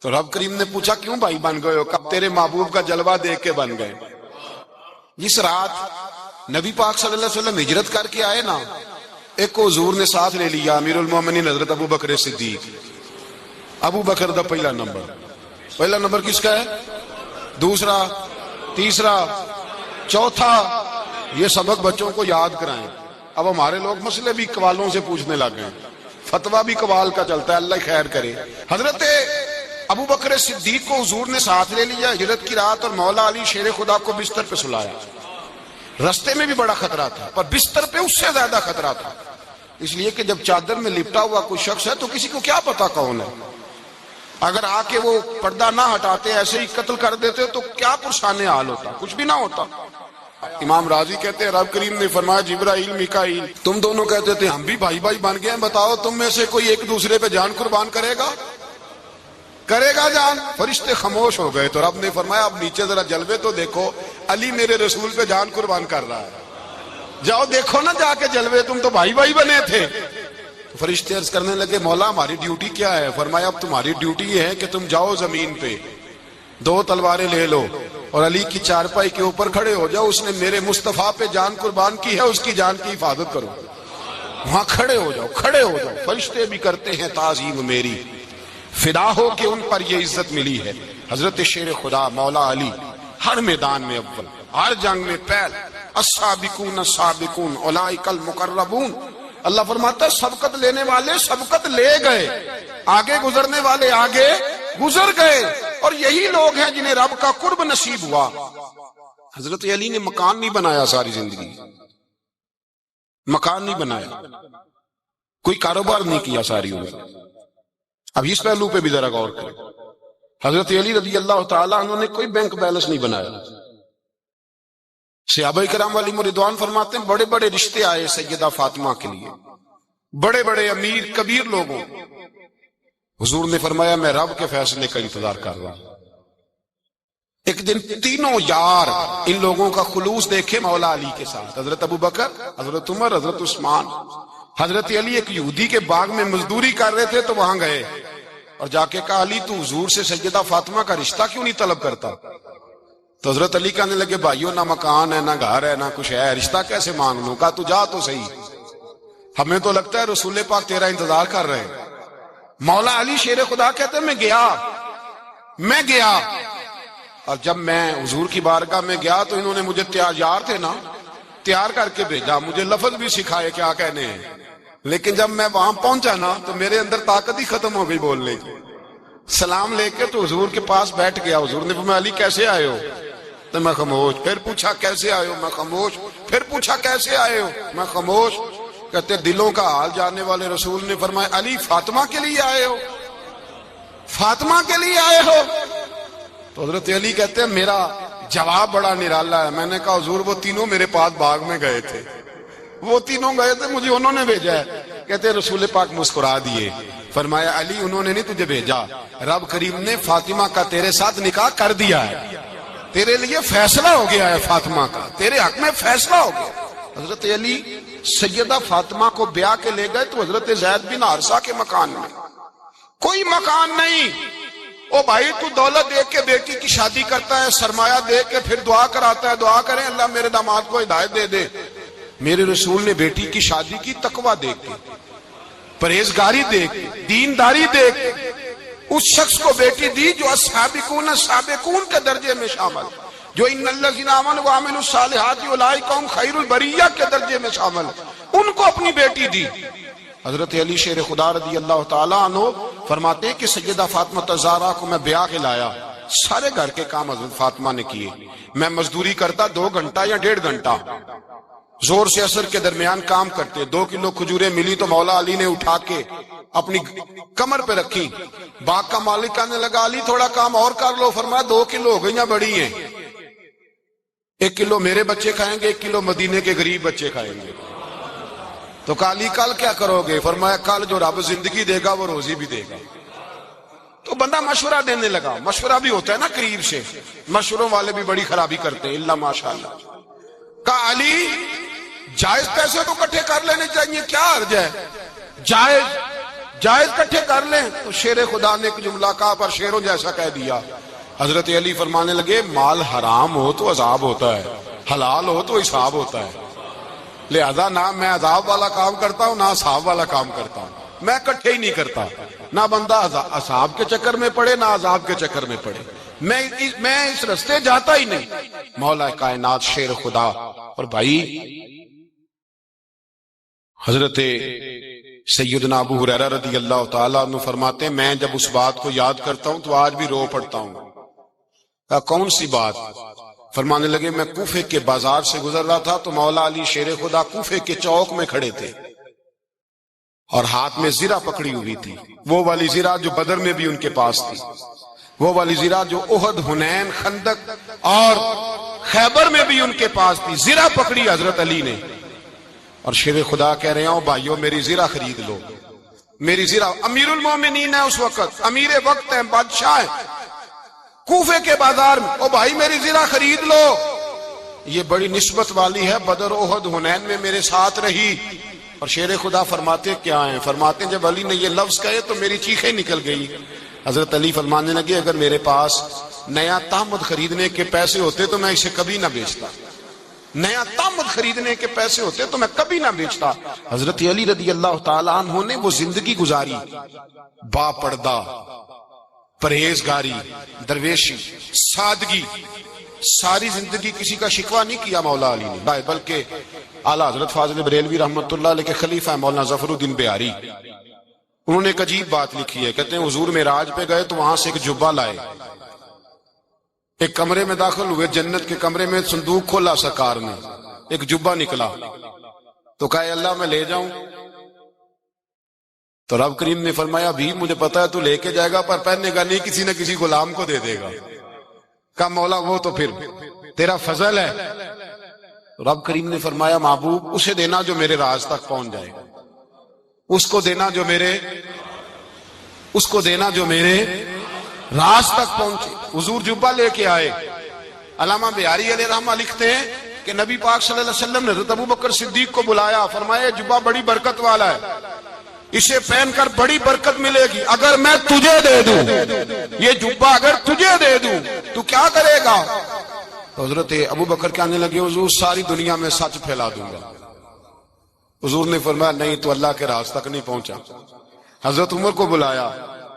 تو رب کریم نے پوچھا کیوں بھائی بن گئے ہو؟ کب تیرے محبوب کا جلوہ دیکھ کے بن گئے۔ جس رات نبی پاک صلی اللہ علیہ وسلم ہجرت کر کے آئے نا ایک کو حضور نے ساتھ لے لیا امیر المومنین حضرت ابو بکر صدیق. ابو بکر دا پہلا نمبر کس کا ہے؟ دوسرا، تیسرا، چوتھا. یہ سبق بچوں کو یاد کرائیں. اب ہمارے لوگ مسئلے بھی قوالوں سے پوچھنے لگ گئے، فتویٰ بھی قوال کا چلتا ہے، اللہ خیر کرے. حضرت ابو بکر صدیق کو حضور نے ساتھ لے لیا ہجرت کی رات، اور مولا علی شیر خدا کو بستر پہ سلایا. رستے میں بھی بڑا خطرہ تھا، پر بستر پہ اس سے زیادہ خطرہ تھا، اس لیے کہ جب چادر میں لپٹا ہوا کوئی شخص ہے تو کسی کو کیا پتا کون ہے. اگر آ کے وہ پردہ نہ ہٹاتے ایسے ہی قتل کر دیتے تو کیا پرسان حال ہوتا، کچھ بھی نہ ہوتا. امام راضی کہتے ہیں رب کریم نے فرمایا جبرائیل میکائیل تم دونوں کہتے تھے ہم بھی بھائی بھائی بن گئے ہیں، بتاؤ تم میں سے کوئی ایک دوسرے پہ جان قربان کرے گا جان؟ فرشتے خاموش ہو گئے. تو رب نے فرمایا اب نیچے ذرا جلوے تو دیکھو، علی میرے رسول پہ جان قربان کر رہا ہے، جاؤ دیکھو نا جا کے جلوے، تم تو بھائی بھائی بنے تھے. تو فرشتے عرض کرنے لگے مولا ہماری ڈیوٹی کیا ہے؟ فرمایا اب تمہاری ڈیوٹی یہ ہے کہ تم جاؤ زمین پہ 2 تلواریں لے لو اور علی کی چارپائی کے اوپر کھڑے ہو جاؤ، اس نے میرے مصطفیٰ پہ جان قربان کی ہے، اس کی جان کی حفاظت کرو. وہاں کھڑے ہو جاؤ. فرشتے بھی کرتے ہیں تعظیم میری، فدا ہو کہ ان پر یہ عزت ملی ہے. حضرت شیر خدا مولا علی ہر میدان میں اول، ہر جنگ میں پہل. السابقون السابقون اولئک المقربون. اللہ فرماتا ہے سبقت لینے والے سبقت لے گئے، آگے گزرنے والے آگے گزر گئے، اور یہی لوگ ہیں جنہیں رب کا قرب نصیب ہوا. حضرت علی نے مکان نہیں بنایا، ساری زندگی مکان نہیں بنایا، کوئی کاروبار نہیں کیا ساری عمر. اب اس پہلو پہ بھی ذرا غور کریں. حضرت علی رضی اللہ تعالیٰ عنہ نے کوئی بینک بیلنس نہیں بنایا. صحابہ کرام علیہم رضوان فرماتے ہیں بڑے بڑے رشتے آئے سیدہ فاطمہ کے لیے، بڑے بڑے امیر کبیر لوگوں. حضور نے فرمایا میں رب کے فیصلے کا انتظار کر رہا ہوں. ایک دن تینوں یار ان لوگوں کا خلوص دیکھے مولا علی کے ساتھ، حضرت ابو بکر، حضرت عمر، حضرت عثمان. حضرت علی ایک یہودی کے باغ میں مزدوری کر رہے تھے تو وہاں گئے اور جا کے کہا علی تو حضور سے سیدہ فاطمہ کا رشتہ کیوں نہیں طلب کرتا؟ تو حضرت علی کہنے لگے بھائیو نہ مکان ہے، نہ گھر ہے، نہ کچھ ہے، رشتہ کیسے مانگ لوں؟ کہا تو جا تو صحیح، ہمیں تو لگتا ہے رسول پاک تیرا انتظار کر رہے ہیں. مولا علی شیر خدا کہتے ہیں میں گیا اور جب میں حضور کی بارگاہ میں گیا تو انہوں نے مجھے تیار تھے نا، تیار کر کے بھیجا، مجھے لفظ بھی سکھائے کیا کہنے ہیں. لیکن جب میں وہاں پہنچا نا تو میرے اندر طاقت ہی ختم ہو گئی بولنے کی. سلام لے کے تو حضور کے پاس بیٹھ گیا. حضور نے فرمایا علی کیسے آئے ہو؟ تو میں خاموش. پھر پوچھا کیسے آئے ہو؟ میں خاموش. پھر پوچھا کیسے آئے ہو؟ میں خاموش. کہتے دلوں کا حال جاننے والے رسول نے فرمایا علی فاطمہ کے لیے آئے ہو؟ فاطمہ کے لیے آئے ہو؟ تو حضرت علی کہتے ہیں میرا جواب بڑا نرالا ہے. میں نے کہا حضور وہ تینوں میرے پاس باغ میں گئے تھے، وہ تینوں گئے تھے، مجھے انہوں نے بھیجا ہے. کہتے رسول پاک مسکرا دیے، فرمایا علی انہوں نے نہیں تجھے بھیجا، رب کریم نے فاطمہ کا تیرے ساتھ نکاح کر دیا ہے، تیرے لیے فیصلہ ہو گیا ہے، فاطمہ کا تیرے حق میں فیصلہ ہو گیا. حضرت علی سیدہ فاطمہ کو بیاہ کے لے گئے تو حضرت زید بن حارثہ کے مکان میں کوئی مکان نہیں. او بھائی تو دولت دے کے بیٹی کی شادی کرتا ہے، سرمایہ دے کے پھر دعا کراتا ہے، دعا کریں اللہ میرے داماد کو ہدایت دے دے. میرے رسول نے بیٹی کی شادی کی تقوی دیکھ کے، پرہیزگاری دیکھ کے، دینداری دیکھ کے اس شخص کو بیٹی دی جو السابقون السابقون کے درجے میں شامل، جو ان الذین آمنوا وعملوا الصالحات اولئک هم خیر البریہ کے درجے میں شامل، ان کو اپنی بیٹی دی. حضرت علی شیر خدا رضی اللہ تعالیٰ عنہ فرماتے ہیں کہ سیدہ فاطمہ الزہرا کو میں بیاہ کے لایا، سارے گھر کے کام حضرت فاطمہ نے کیے. میں مزدوری کرتا 2 گھنٹہ یا 1.5 گھنٹہ، زور سے عصر کے درمیان کام کرتے. 2 کلو کھجوریں ملی تو مولا علی نے اٹھا کے اپنی کمر پہ رکھی. باغ کا مالک کہنے لگا علی تھوڑا کام اور کر لو. فرمایا 2 کلو ہو گئیاں بڑی ہیں، 1 کلو میرے بچے کھائیں گے، 1 کلو مدینے کے غریب بچے کھائیں گے. تو کہا علی کل کیا کرو گے؟ فرمایا کل جو رب زندگی دے گا وہ روزی بھی دے گا. تو بندہ مشورہ دینے لگا. مشورہ بھی ہوتا ہے نا قریب سے، مشوروں والے بھی بڑی خرابی کرتے ہیں اللہ ماشاءاللہ. کہا علی جائز پیسے تو کٹھے کر لینے چاہیے، کیا حرج ہے، جائز کٹھے کر لیں. تو شیر خدا نے ایک جملہ کہا پر شیروں جیسا کہہ دیا. حضرت علی فرمانے لگے مال حرام ہو تو عذاب ہوتا ہے، حلال ہو تو حساب ہوتا ہے. لہذا نہ میں عذاب والا کام کرتا ہوں نہ اصحاب والا کام کرتا ہوں، میں اکٹھے ہی نہیں کرتا، نہ بندہ اصحاب کے چکر میں پڑے نہ عذاب کے چکر میں پڑے، میں اس رستے جاتا ہی نہیں۔ مولا کائنات شیر خدا۔ اور بھائی حضرت سیدنا ابو ہریرہ رضی اللہ تعالیٰ عنہ فرماتے ہیں میں جب اس بات کو یاد کرتا ہوں تو آج بھی رو پڑتا ہوں۔ کون سی بات؟ فرمانے لگے میں کوفے کے بازار سے گزر رہا تھا تو مولا علی شیر خدا کوفے کے چوک میں کھڑے تھے اور ہاتھ میں زرہ پکڑی ہوئی تھی، وہ والی زرہ جو بدر میں بھی ان کے پاس تھی، وہ والی زرہ جو احد، حنین، خندق اور خیبر میں بھی ان کے پاس تھی۔ زرہ پکڑی حضرت علی نے اور شیر خدا کہہ رہے ہیں بھائیو میری زرہ خرید لو، میری زرہ۔ امیر المومنین ہے اس وقت، امیر وقت ہیں، بادشاہ ہیں، کوفے کے بازار میں، او بھائی میری زرہ خرید لو، یہ بڑی نسبت والی ہے، بدر، احد، حنین میں میرے ساتھ رہی۔ اور شیر خدا فرماتے کیا ہیں؟ فرماتے ہیں جب علی نے یہ لفظ کہے تو میری چیخیں نکل گئی۔ حضرت علی فرمانے لگے اگر میرے پاس نیا تامد خریدنے کے پیسے ہوتے تو میں اسے کبھی نہ بیچتا، نیا تامد خریدنے کے پیسے ہوتے تو میں کبھی نہ بیچتا۔ حضرت علی رضی اللہ تعالیٰ عنہ نے وہ زندگی گزاری، با پردہ، پرہیزگاری، درویشی، سادگی، ساری زندگی کسی کا شکوہ نہیں کیا مولا علی نے، بلکہ اعلیٰ حضرت فاضل بریلوی رحمۃ اللہ علیہ کے خلیفہ مولانا ظفر الدین بہاری، انہوں نے ایک عجیب بات لکھی ہے، کہتے ہیں حضور معراج پہ گئے تو وہاں سے ایک جبہ لائے، ایک کمرے میں داخل ہوئے، جنت کے کمرے میں صندوق کھولا سرکار نے، ایک جبہ نکلا تو کہا اللہ میں لے جاؤں؟ تو رب کریم نے فرمایا بھی مجھے پتا ہے تو لے کے جائے گا پر پہننے گا نہیں، کسی نہ کسی غلام کو دے دے گا۔ کہا مولا وہ تو پھر تیرا فضل ہے۔ رب کریم نے فرمایا محبوب اسے دینا جو میرے راز تک پہنچ جائے، اس کو دینا جو میرے راز تک پہنچے۔ حضور جبہ لے کے آئے۔ علامہ بہاری علیہ رحمہ لکھتے ہیں کہ نبی پاک صلی اللہ علیہ وسلم نے حضرت ابو بکر صدیق کو بلایا، فرمایا جبہ بڑی برکت والا ہے، اسے پہن کر بڑی برکت ملے گی، اگر میں تجھے دے دوں یہ جبہ، اگر تجھے دے دوں تو کیا کرے گا؟ تو حضرت ابو بکر کہنے لگے حضور ساری دنیا میں سچ پھیلا دوں گا۔ حضور نے فرمایا نہیں تو اللہ کے راز تک نہیں پہنچا۔ حضرت عمر کو بلایا،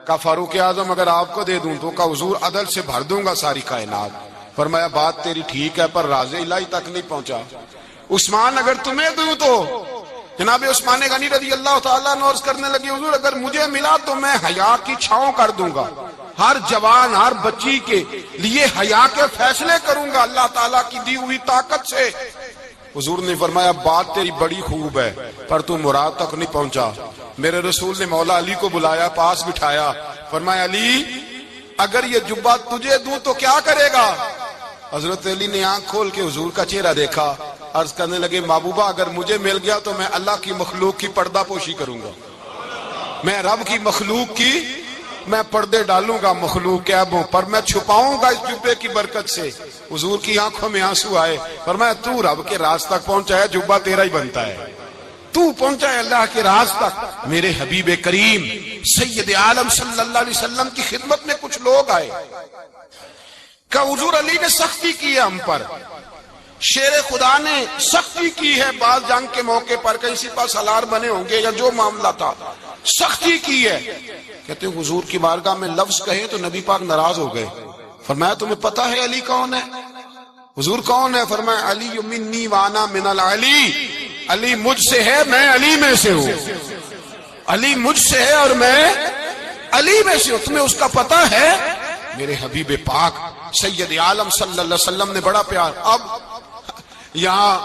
کہا فاروق اعظم اگر آپ کو دے دوں تو کہا حضور عدل سے بھر دوں گا ساری کائنات۔ فرمایا بات تیری ٹھیک ہے پر راز الہی تک نہیں پہنچا۔ عثمان اگر تمہیں دوں تو جناب عثمان غنی رضی اللہ تعالیٰ عنہ عرض کرنے لگے حضور اگر مجھے ملا تو میں حیا کی چھاؤں کر دوں گا، ہر جوان ہر بچی کے لیے حیا کے فیصلے کروں گا اللہ تعالیٰ کی دی ہوئی طاقت سے۔ حضور نے فرمایا بات تیری بڑی خوب ہے پر تو مراد تک نہیں پہنچا۔ میرے رسول نے مولا علی کو بلایا، پاس بٹھایا، فرمایا علی اگر یہ جبہ تجھے دوں تو کیا کرے گا؟ حضرت علی نے آنکھ کھول کے حضور کا چہرہ دیکھا، عرض کرنے لگے محبوبہ اگر مجھے مل گیا تو میں اللہ کی مخلوق کی پردہ پوشی کروں گا، میں رب کی مخلوق کی میں پردے ڈالوں گا مخلوق کے عیبوں پر، میں چھپاؤں گا اس جبے کی برکت سے۔ حضور کی آنکھوں میں آنسو آئے، فرمایا تو رب کے راز تک پہنچا ہے، جبہ تیرا ہی بنتا ہے، تو پہنچا ہے اللہ کے راز تک۔ میرے حبیب کریم سید عالم صلی اللہ علیہ وسلم کی خدمت میں کچھ لوگ آئے کہ حضور علی نے سختی کی ہے ہم پر، شیر خدا نے سختی کی ہے، بعض جنگ کے موقع پر کہیں سپہ سالار بنے ہوں گے یا جو معاملہ تھا سختی کی ہے۔ کہتے ہیں حضور کی بارگاہ میں لفظ کہے تو نبی پاک ناراض ہو گئے۔ فرمایا تمہیں پتا ہے علی کون ہے؟ حضور کون ہے؟ فرمایا علی منی وانا من العلی، علی مجھ سے ہے میں علی میں سے ہوں، علی مجھ سے ہے اور میں علی میں سے ہوں، تمہیں اس کا پتا ہے؟ میرے حبیب پاک سید عالم صلی اللہ علیہ وسلم نے بڑا پیار۔ اب یہاں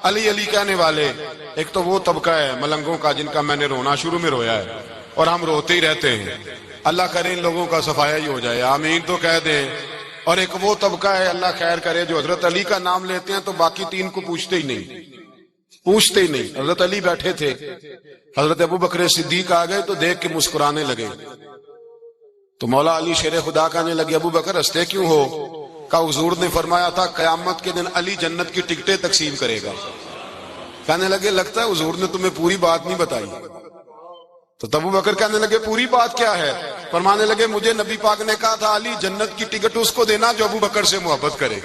علی علی کہنے والے ایک تو وہ طبقہ ہے ملنگوں کا جن کا میں نے رونا شروع میں رویا ہے اور ہم روتے ہی رہتے ہیں، اللہ کرے ان لوگوں کا صفایا ہی ہو جائے، آمین تو کہہ دیں۔ اور ایک وہ طبقہ ہے اللہ خیر کرے جو حضرت علی کا نام لیتے ہیں تو باقی تین کو پوچھتے ہی نہیں۔ حضرت علی بیٹھے تھے، حضرت ابو بکر صدیق آ گئے تو دیکھ کے مسکرانے لگے، تو مولا علی شیر خدا کہنے لگے ابو بکر ہنستے کیوں ہو؟ کہا حضور نے فرمایا تھا قیامت کے دن علی جنت کی ٹکٹیں تقسیم کرے گا۔ کہنے لگے لگتا ہے حضور نے تمہیں پوری بات نہیں بتائی۔ تو ابو بکر کہنے لگے پوری بات کیا ہے؟ فرمانے لگے مجھے نبی پاک نے کہا تھا علی جنت کی ٹکٹ اس کو دینا جو ابو بکر سے محبت کرے،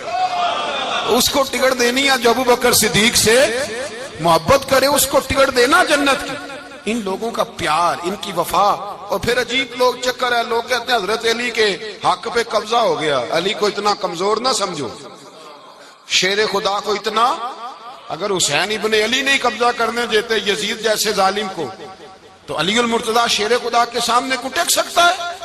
اس کو ٹکٹ دینی ہے جو ابو بکر صدیق سے محبت کرے اس کو ٹکٹ دینا جنت کی. ان لوگوں کا پیار، ان کی وفا. اور پھر عجیب لوگ چکر ہے، لوگ کہتے ہیں حضرت علی کے حق پہ قبضہ ہو گیا. علی کو اتنا کمزور نہ سمجھو، شیر خدا کو اتنا. اگر حسین ابن علی نہیں قبضہ کرنے دیتے یزید جیسے ظالم کو، تو علی المرتضیٰ شیر خدا کے سامنے کو ٹک سکتا ہے؟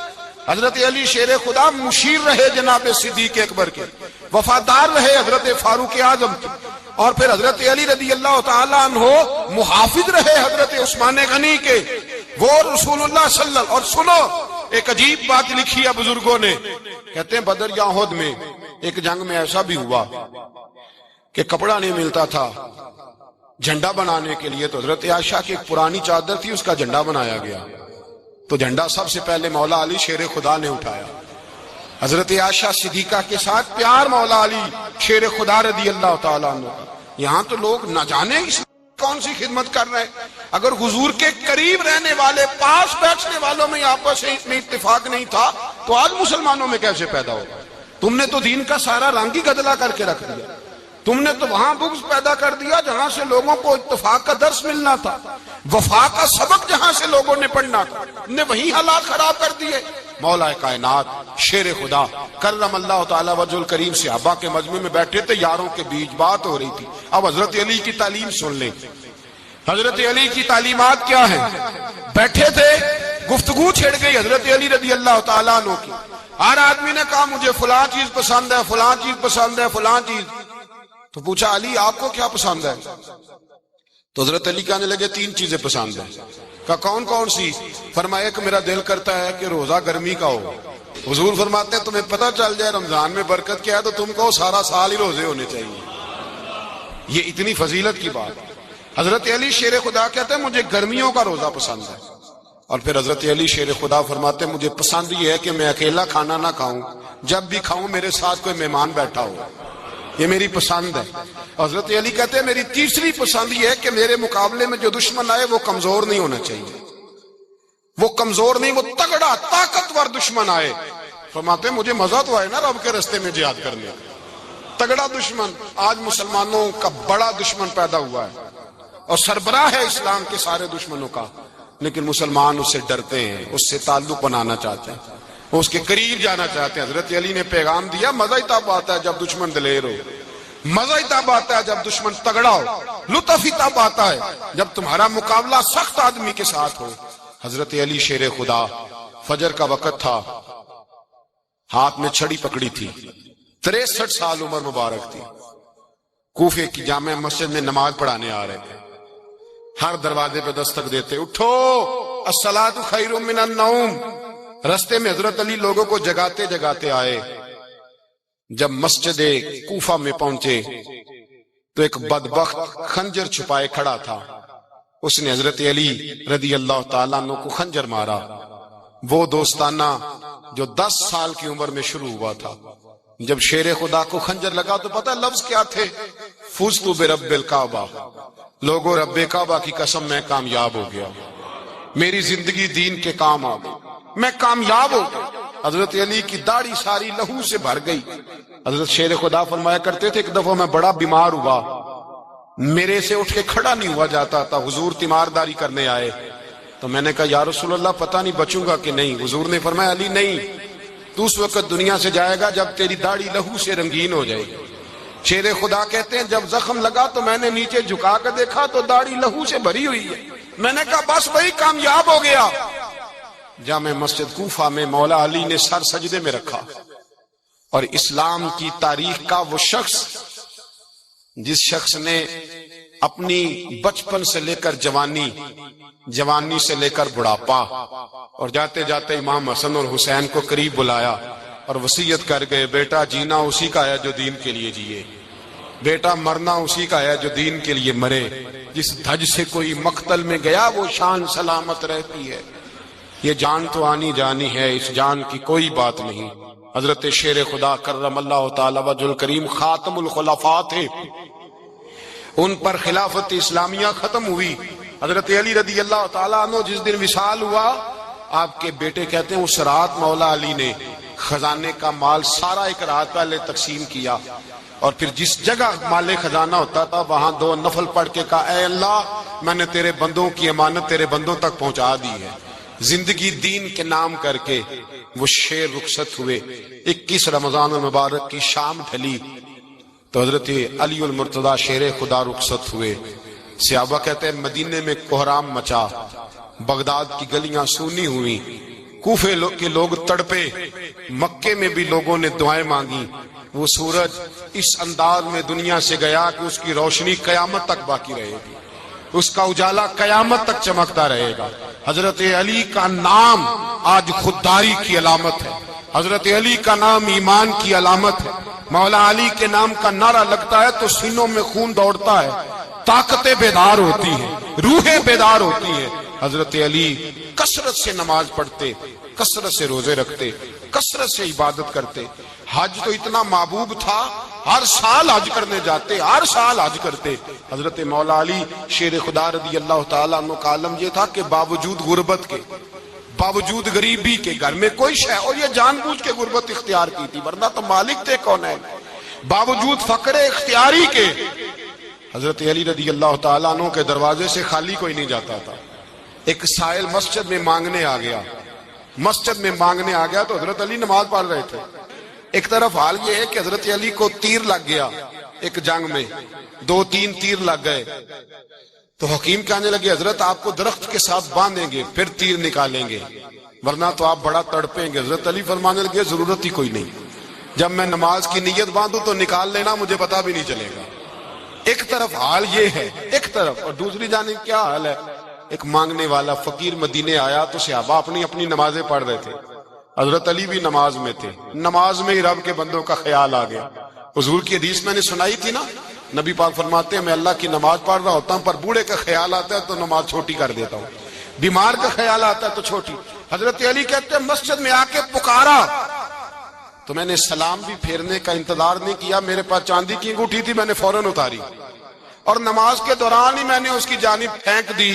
حضرت علی شیر خدا مشیر رہے جناب صدیق اکبر کے، وفادار رہے حضرت فاروق اعظم کے، اور پھر حضرت علی رضی اللہ تعالیٰ عنہ محافظ رہے حضرت عثمان غنی کے. وہ رسول اللہ صلی اللہ. اور سنو ایک عجیب بات لکھی ہے بزرگوں نے، کہتے ہیں بدر یا احد میں ایک جنگ میں ایسا بھی ہوا کہ کپڑا نہیں ملتا تھا جھنڈا بنانے کے لیے، تو حضرت عائشہ کی ایک پرانی چادر تھی، اس کا جھنڈا بنایا گیا. تو جھنڈا سب سے پہلے مولا علی شیر خدا نے اٹھایا. حضرت عائشہ صدیقہ کے ساتھ پیار مولا علی شیر خدا رضی اللہ تعالیٰ عنہ. یہاں تو لوگ نہ جانے اس کون سی خدمت کر رہے ہیں. اگر حضور کے قریب رہنے والے، پاس بیٹھنے والوں میں آپس میں اتفاق نہیں تھا تو آج مسلمانوں میں کیسے پیدا ہوگا؟ تم نے تو دین کا سارا رنگ ہی گدلا کر کے رکھ دیا. تم نے تو وہاں بغض پیدا کر دیا جہاں سے لوگوں کو اتفاق کا درس ملنا تھا، وفا کا سبق جہاں سے لوگوں نے پڑھنا تھا، نے وہی حالات خراب کر دیے. مولا کائنات شیر خدا کرم اللہ تعالیٰ وجہ الکریم صحابہ کے مجمع میں بیٹھے تھے، یاروں کے بیچ بات ہو رہی تھی. اب حضرت علی کی تعلیم سن لیں. حضرت علی کی تعلیمات کیا ہیں؟ بیٹھے تھے، گفتگو چھڑ گئی حضرت علی رضی اللہ تعالیٰ عنہ کی. ہر آدمی نے کہا مجھے فلاں چیز پسند ہے، فلاں چیز پسند ہے، فلاں چیز. تو پوچھا علی آپ کو کیا پسند ہے؟ تو حضرت علی کہنے لگے 3 چیزیں پسند ہیں. کہا کون کون سی؟ فرمایا کہ میرا دل کرتا ہے کہ روزہ گرمی کا ہو. حضور فرماتے ہیں تمہیں پتہ چل جائے رمضان میں برکت کیا ہے تو تم کو سارا سال ہی روزے ہونے چاہیے. یہ اتنی فضیلت کی بات. حضرت علی شیر خدا کہتے ہیں مجھے گرمیوں کا روزہ پسند ہے. اور پھر حضرت علی شیر خدا فرماتے ہیں مجھے پسند یہ ہے کہ میں اکیلا کھانا نہ کھاؤں، جب بھی کھاؤں میرے ساتھ کوئی مہمان بیٹھا ہو. یہ میری پسند ہے. حضرت علی کہتے ہیں میری تیسری پسند یہ ہے کہ میرے مقابلے میں جو دشمن آئے وہ کمزور نہیں ہونا چاہیے. وہ کمزور نہیں، وہ تگڑا طاقتور دشمن آئے. فرماتے ہیں مجھے مزہ تو آئے نا رب کے رستے میں جہاد کرنے کا. تگڑا دشمن. آج مسلمانوں کا بڑا دشمن پیدا ہوا ہے اور سربراہ ہے اسلام کے سارے دشمنوں کا، لیکن مسلمان اس سے ڈرتے ہیں، اس سے تعلق بنانا چاہتے ہیں، اس کے قریب جانا چاہتے ہیں. حضرت علی نے پیغام دیا مزہ ہی تب آتا ہے جب دشمن دلیر ہو، مزہ ہی تب آتا ہے جب دشمن تگڑا ہو، لطف ہی تب آتا ہے جب تمہارا مقابلہ سخت آدمی کے ساتھ ہو. حضرت علی شیر خدا، فجر کا وقت تھا، ہاتھ میں چھڑی پکڑی تھی، 63 سال عمر مبارک تھی. کوفے کی جامع مسجد میں نماز پڑھانے آ رہے تھے. ہر دروازے پہ دستک دیتے اٹھو الصلاۃ خیر من النوم. رستے میں حضرت علی لوگوں کو جگاتے جگاتے آئے. جب مسجد کوفہ میں پہنچے تو ایک بدبخت خنجر چھپائے کھڑا تھا. اس نے حضرت علی رضی اللہ تعالیٰ عنہ کو خنجر مارا. وہ دوستانہ جو 10 سال کی عمر میں شروع ہوا تھا. جب شیر خدا کو خنجر لگا تو پتہ لفظ کیا تھے؟ فزت برب الکعبہ. لوگوں رب کعبہ کی قسم میں کامیاب ہو گیا، میری زندگی دین کے کام آ گئی، میں کامیاب ہو گیا. حضرت علی کی داڑھی ساری لہو سے بھر گئی. حضرت شیر خدا فرمایا کرتے تھے ایک دفعہ میں بڑا بیمار ہوا، میرے سے اٹھ کے کھڑا نہیں ہوا جاتا تھا. حضور تیمارداری کرنے آئے تو میں نے کہا یا رسول اللہ پتہ نہیں بچوں گا کہ نہیں. حضور نے فرمایا علی نہیں، تو اس وقت دنیا سے جائے گا جب تیری داڑھی لہو سے رنگین ہو جائے گی. شیر خدا کہتے ہیں جب زخم لگا تو میں نے نیچے جھکا کر دیکھا تو داڑھی لہو سے بھری ہوئی ہے. میں نے کہا بس وہی کامیاب ہو گیا. جامع مسجد کوفہ میں مولا علی نے سر سجدے میں رکھا اور اسلام کی تاریخ کا وہ شخص جس شخص نے اپنی بچپن سے لے کر جوانی سے لے کر بڑھاپا اور جاتے جاتے امام حسن اور حسین کو قریب بلایا اور وصیت کر گئے بیٹا جینا اسی کا ہے جو دین کے لیے جیے، بیٹا مرنا اسی کا ہے جو دین کے لیے مرے. جس دھج سے کوئی مقتل میں گیا وہ شان سلامت رہتی ہے. یہ جان تو آنی جانی ہے، اس جان کی کوئی بات نہیں. حضرت شیر خدا کرم اللہ تعالی وجہ الکریم خاتم الخلفاء تھے، ان پر خلافت اسلامیہ ختم ہوئی. حضرت علی رضی اللہ تعالیٰ عنہ جس دن وصال ہوا، آپ کے بیٹے کہتے ہیں اس رات مولا علی نے خزانے کا مال سارا ایک رات پہلے تقسیم کیا. اور پھر جس جگہ مال خزانہ ہوتا تھا وہاں 2 نفل پڑھ کے کہا اے اللہ میں نے تیرے بندوں کی امانت تیرے بندوں تک پہنچا دی ہے. زندگی دین کے نام کر کے وہ شیر رخصت ہوئے. 21 رمضان المبارک کی شام ڈھلی تو حضرت علی المرتضی شیر خدا رخصت ہوئے. صحابہ کہتے ہیں مدینے میں کوہرام مچا، بغداد کی گلیاں سونی ہوئی، کوفے کے لوگ تڑپے، مکے میں بھی لوگوں نے دعائیں مانگی. وہ سورج اس انداز میں دنیا سے گیا کہ اس کی روشنی قیامت تک باقی رہے گی، اس کا اجالا قیامت تک چمکتا رہے گا. حضرت علی کا نام آج خودداری کی علامت ہے، حضرت علی کا نام ایمان کی علامت ہے. مولا علی کے نام کا نعرہ لگتا ہے تو سینوں میں خون دوڑتا ہے، طاقتیں بیدار ہوتی ہیں، روحیں بیدار ہوتی ہیں. حضرت علی کثرت سے نماز پڑھتے، کثرت سے روزے رکھتے، کثرت سے عبادت کرتے. حج تو اتنا محبوب تھا، ہر سال حج کرنے جاتے، ہر سال حج کرتے. حضرت مولا علی شیر خدا رضی اللہ تعالیٰ عنہ کا عالم یہ تھا کہ باوجود غربت کے، باوجود غریبی کے، گھر میں کوئی شے، اور یہ جان بوجھ کے غربت اختیار کی تھی ورنہ تو مالک تھے کون ہے، باوجود فقر اختیاری کے حضرت علی رضی اللہ تعالیٰ عنہ کے دروازے سے خالی کوئی نہیں جاتا تھا. ایک سائل مسجد میں مانگنے آ گیا، مسجد میں مانگنے آ گیا تو حضرت علی نماز پڑھ رہے تھے. ایک طرف حال یہ ہے کہ حضرت علی کو تیر لگ گیا ایک جنگ میں، 2-3 تیر لگ گئے تو حکیم کہنے لگے حضرت آپ کو درخت کے ساتھ باندھیں گے پھر تیر نکالیں گے ورنہ تو آپ بڑا تڑپیں گے. حضرت علی فرمانے لگے ضرورت ہی کوئی نہیں، جب میں نماز کی نیت باندھوں تو نکال لینا، مجھے پتا بھی نہیں چلے گا. ایک طرف حال یہ ہے ایک طرف، اور دوسری جانب کیا حال ہے. ایک مانگنے والا فقیر مدینے آیا تو صحابہ اپنی اپنی نمازیں پڑھ رہے تھے، حضرت علی بھی نماز میں تھے. نماز میں ہی رب کے بندوں کا خیال آ گیا. حضور کی حدیث میں نے سنائی تھی نا، نبی پاک فرماتے ہیں میں اللہ کی نماز پڑھ رہا ہوتا ہوں پر بوڑھے کا خیال آتا ہے تو نماز چھوٹی کر دیتا ہوں، بیمار کا خیال آتا ہے تو چھوٹی. حضرت علی کہتے ہیں مسجد میں آ کے پکارا تو میں نے سلام بھی پھیرنے کا انتظار نہیں کیا، میرے پاس چاندی کی انگوٹھی تھی، میں نے فوراً اتاری اور نماز کے دوران ہی میں نے اس کی جانب پھینک دی.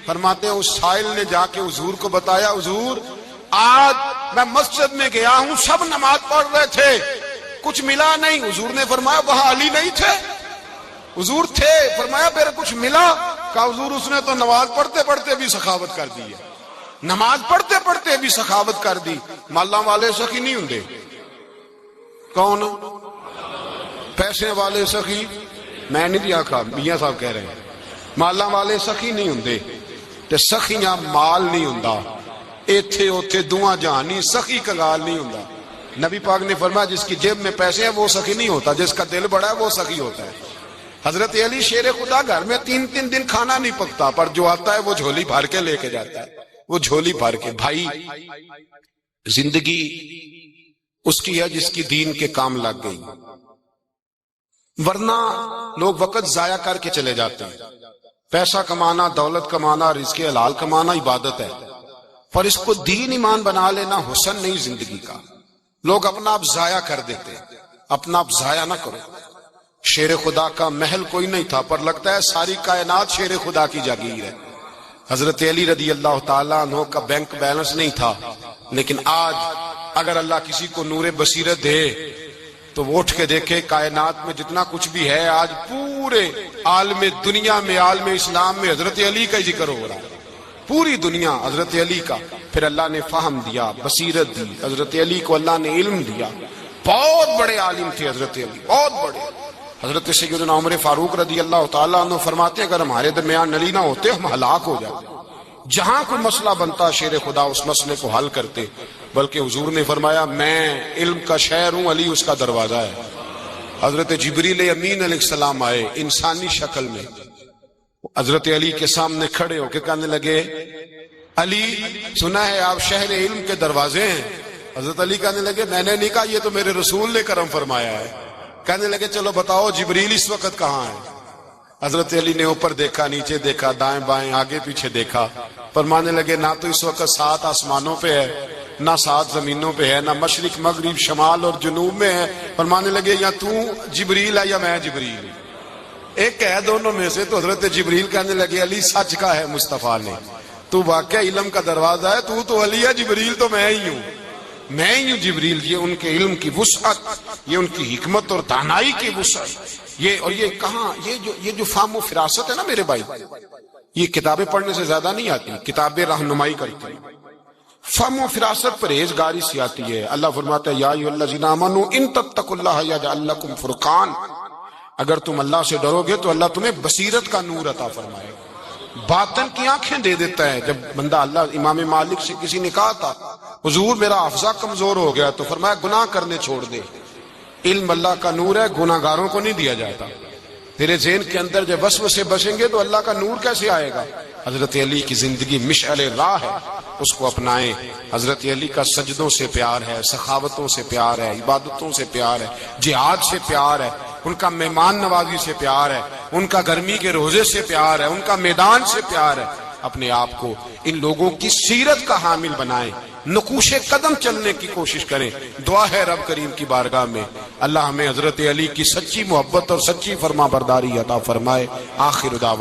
فرماتے ہیں اس سائل نے جا کے حضور کو بتایا حضور آج میں مسجد میں گیا ہوں، سب نماز پڑھ رہے تھے، کچھ ملا نہیں. حضور نے فرمایا وہاں علی نہیں تھے؟ حضور تھے. فرمایا پھر کچھ ملا؟ کہا حضور اس نے تو نماز پڑھتے پڑھتے بھی سخاوت کر دی ہے، نماز پڑھتے پڑھتے بھی سخاوت کر دی. مالاں والے سخی نہیں ہوندے، کون پیسے والے سخی؟ میں نہیں دیا کھا، میاں صاحب کہہ رہے ہیں مالاں والے سخی نہیں ہوندے تے سخیاں مال نہیں ہوندا. ایتھے اوتھے دعا جہانی سخی کنگال نہیں ہوندا. نبی پاک نے فرمایا جس کی جیب میں پیسے ہیں وہ سخی نہیں ہوتا، جس کا دل بڑا ہے وہ سخی ہوتا ہے. حضرت علی شیر خدا گھر میں 3 دن کھانا نہیں پکتا پر جو آتا ہے وہ جھولی بھر کے لے کے جاتا ہے، وہ جھولی بھر کے. بھائی زندگی اس کی ہے جس کی دین کے کام لگ گئی، ورنہ لوگ وقت ضائع کر کے چلے جاتے ہیں. پیسہ کمانا، دولت کمانا، رزق حلال کمانا عبادت ہے پر اس کو دین ایمان بنا لینا حسن نہیں زندگی کا. لوگ اپنا آپ ضائع کر دیتے، اپنا آپ ضائع نہ کرو. شیر خدا کا محل کوئی نہیں تھا پر لگتا ہے ساری کائنات شیر خدا کی جاگیر ہے. حضرت علی رضی اللہ تعالیٰ عنہ کا بینک بیلنس نہیں تھا لیکن آج اگر اللہ کسی کو نور بصیرت دے تو وہ اٹھ کے دیکھے کائنات میں جتنا کچھ بھی ہے آج پورے عالم دنیا میں، عالم اسلام میں حضرت علی کا ذکر ہو رہا ہے. پوری دنیا حضرت علی کا. پھر اللہ نے فہم دیا، بصیرت دی، حضرت علی کو اللہ نے علم دیا. بہت بڑے عالم تھے حضرت علی، بہت بڑے. حضرت سیدنا عمر فاروق رضی اللہ تعالیٰ عنہ فرماتے ہیں اگر ہمارے درمیان نلی نہ ہوتے ہم ہلاک ہو جاتے. جہاں کوئی مسئلہ بنتا شیر خدا اس مسئلے کو حل کرتے. بلکہ حضور نے فرمایا میں علم کا شہر ہوں، علی اس کا دروازہ ہے. حضرت جبریل امین علیہ السلام آئے انسانی شکل میں، حضرت علی کے سامنے کھڑے ہو کے کہنے لگے علی سنا ہے آپ شہر علم کے دروازے ہیں. حضرت علی کہنے لگے میں نے نہیں کہا، یہ تو میرے رسول نے کرم فرمایا ہے. کہنے لگے چلو بتاؤ جبریل اس وقت کہاں ہے؟ حضرت علی نے اوپر دیکھا، نیچے دیکھا، دائیں بائیں آگے پیچھے دیکھا. فرمانے لگے نہ تو اس وقت 7 آسمانوں پہ ہے، نہ 7 زمینوں پہ ہے، نہ مشرق مغرب شمال اور جنوب میں ہے. فرمانے لگے یا تو جبریل ہے یا میں جبریل. ایک ہے دونوں میں سے. تو حضرت جبریل کہنے لگے علی سچ کا ہے مصطفیٰ نے، تو واقعہ علم کا دروازہ ہے، تو علی ہے، جبریل تو میں ہی ہوں. میں ہی ہوں جبریل، یہ ان کے علم کی وسعت، یہ ان کی حکمت اور دانائی کی وسعت، یہ کہاں یہ جو فہم و فراست ہے نا میرے بھائی، یہ کتابیں پڑھنے سے زیادہ نہیں آتی، کتابیں رہنمائی کرتی ہیں، فہم و فراست پرہیزگاری سے آتی ہے۔ اللہ فرماتا ہے یا ایھا الذین آمنوا ان تتقوا اللہ یجعل لکم فرقان، اگر تم اللہ سے ڈرو گے تو اللہ تمہیں بصیرت کا نور عطا فرمائے گا، باطن کی آنکھیں دے دیتا ہے۔ جب بندہ اللہ، امام مالک سے کسی نے کہا تھا حضور میرا حافظہ کمزور ہو گیا، تو فرمایا گناہ کرنے چھوڑ دے، علم اللہ کا نور ہے، گناہ گاروں کو نہیں دیا جاتا۔ تیرے ذہن کے اندر جب وسوسے بسیں گے تو اللہ کا نور کیسے آئے گا؟ حضرت علی کی زندگی مشعل راہ ہے، اس کو اپنائیں۔ حضرت علی کا سجدوں سے پیار ہے، سخاوتوں سے پیار ہے، عبادتوں سے پیار ہے، جہاد سے پیار ہے، ان کا مہمان نوازی سے پیار ہے، ان کا گرمی کے روزے سے پیار ہے، ان کا میدان سے پیار ہے۔ اپنے آپ کو ان لوگوں کی سیرت کا حامل بنائیں، نقوش قدم چلنے کی کوشش کریں۔ دعا ہے رب کریم کی بارگاہ میں اللہ ہمیں حضرت علی کی سچی محبت اور سچی فرما برداری عطا فرمائے۔ آخر دعوانا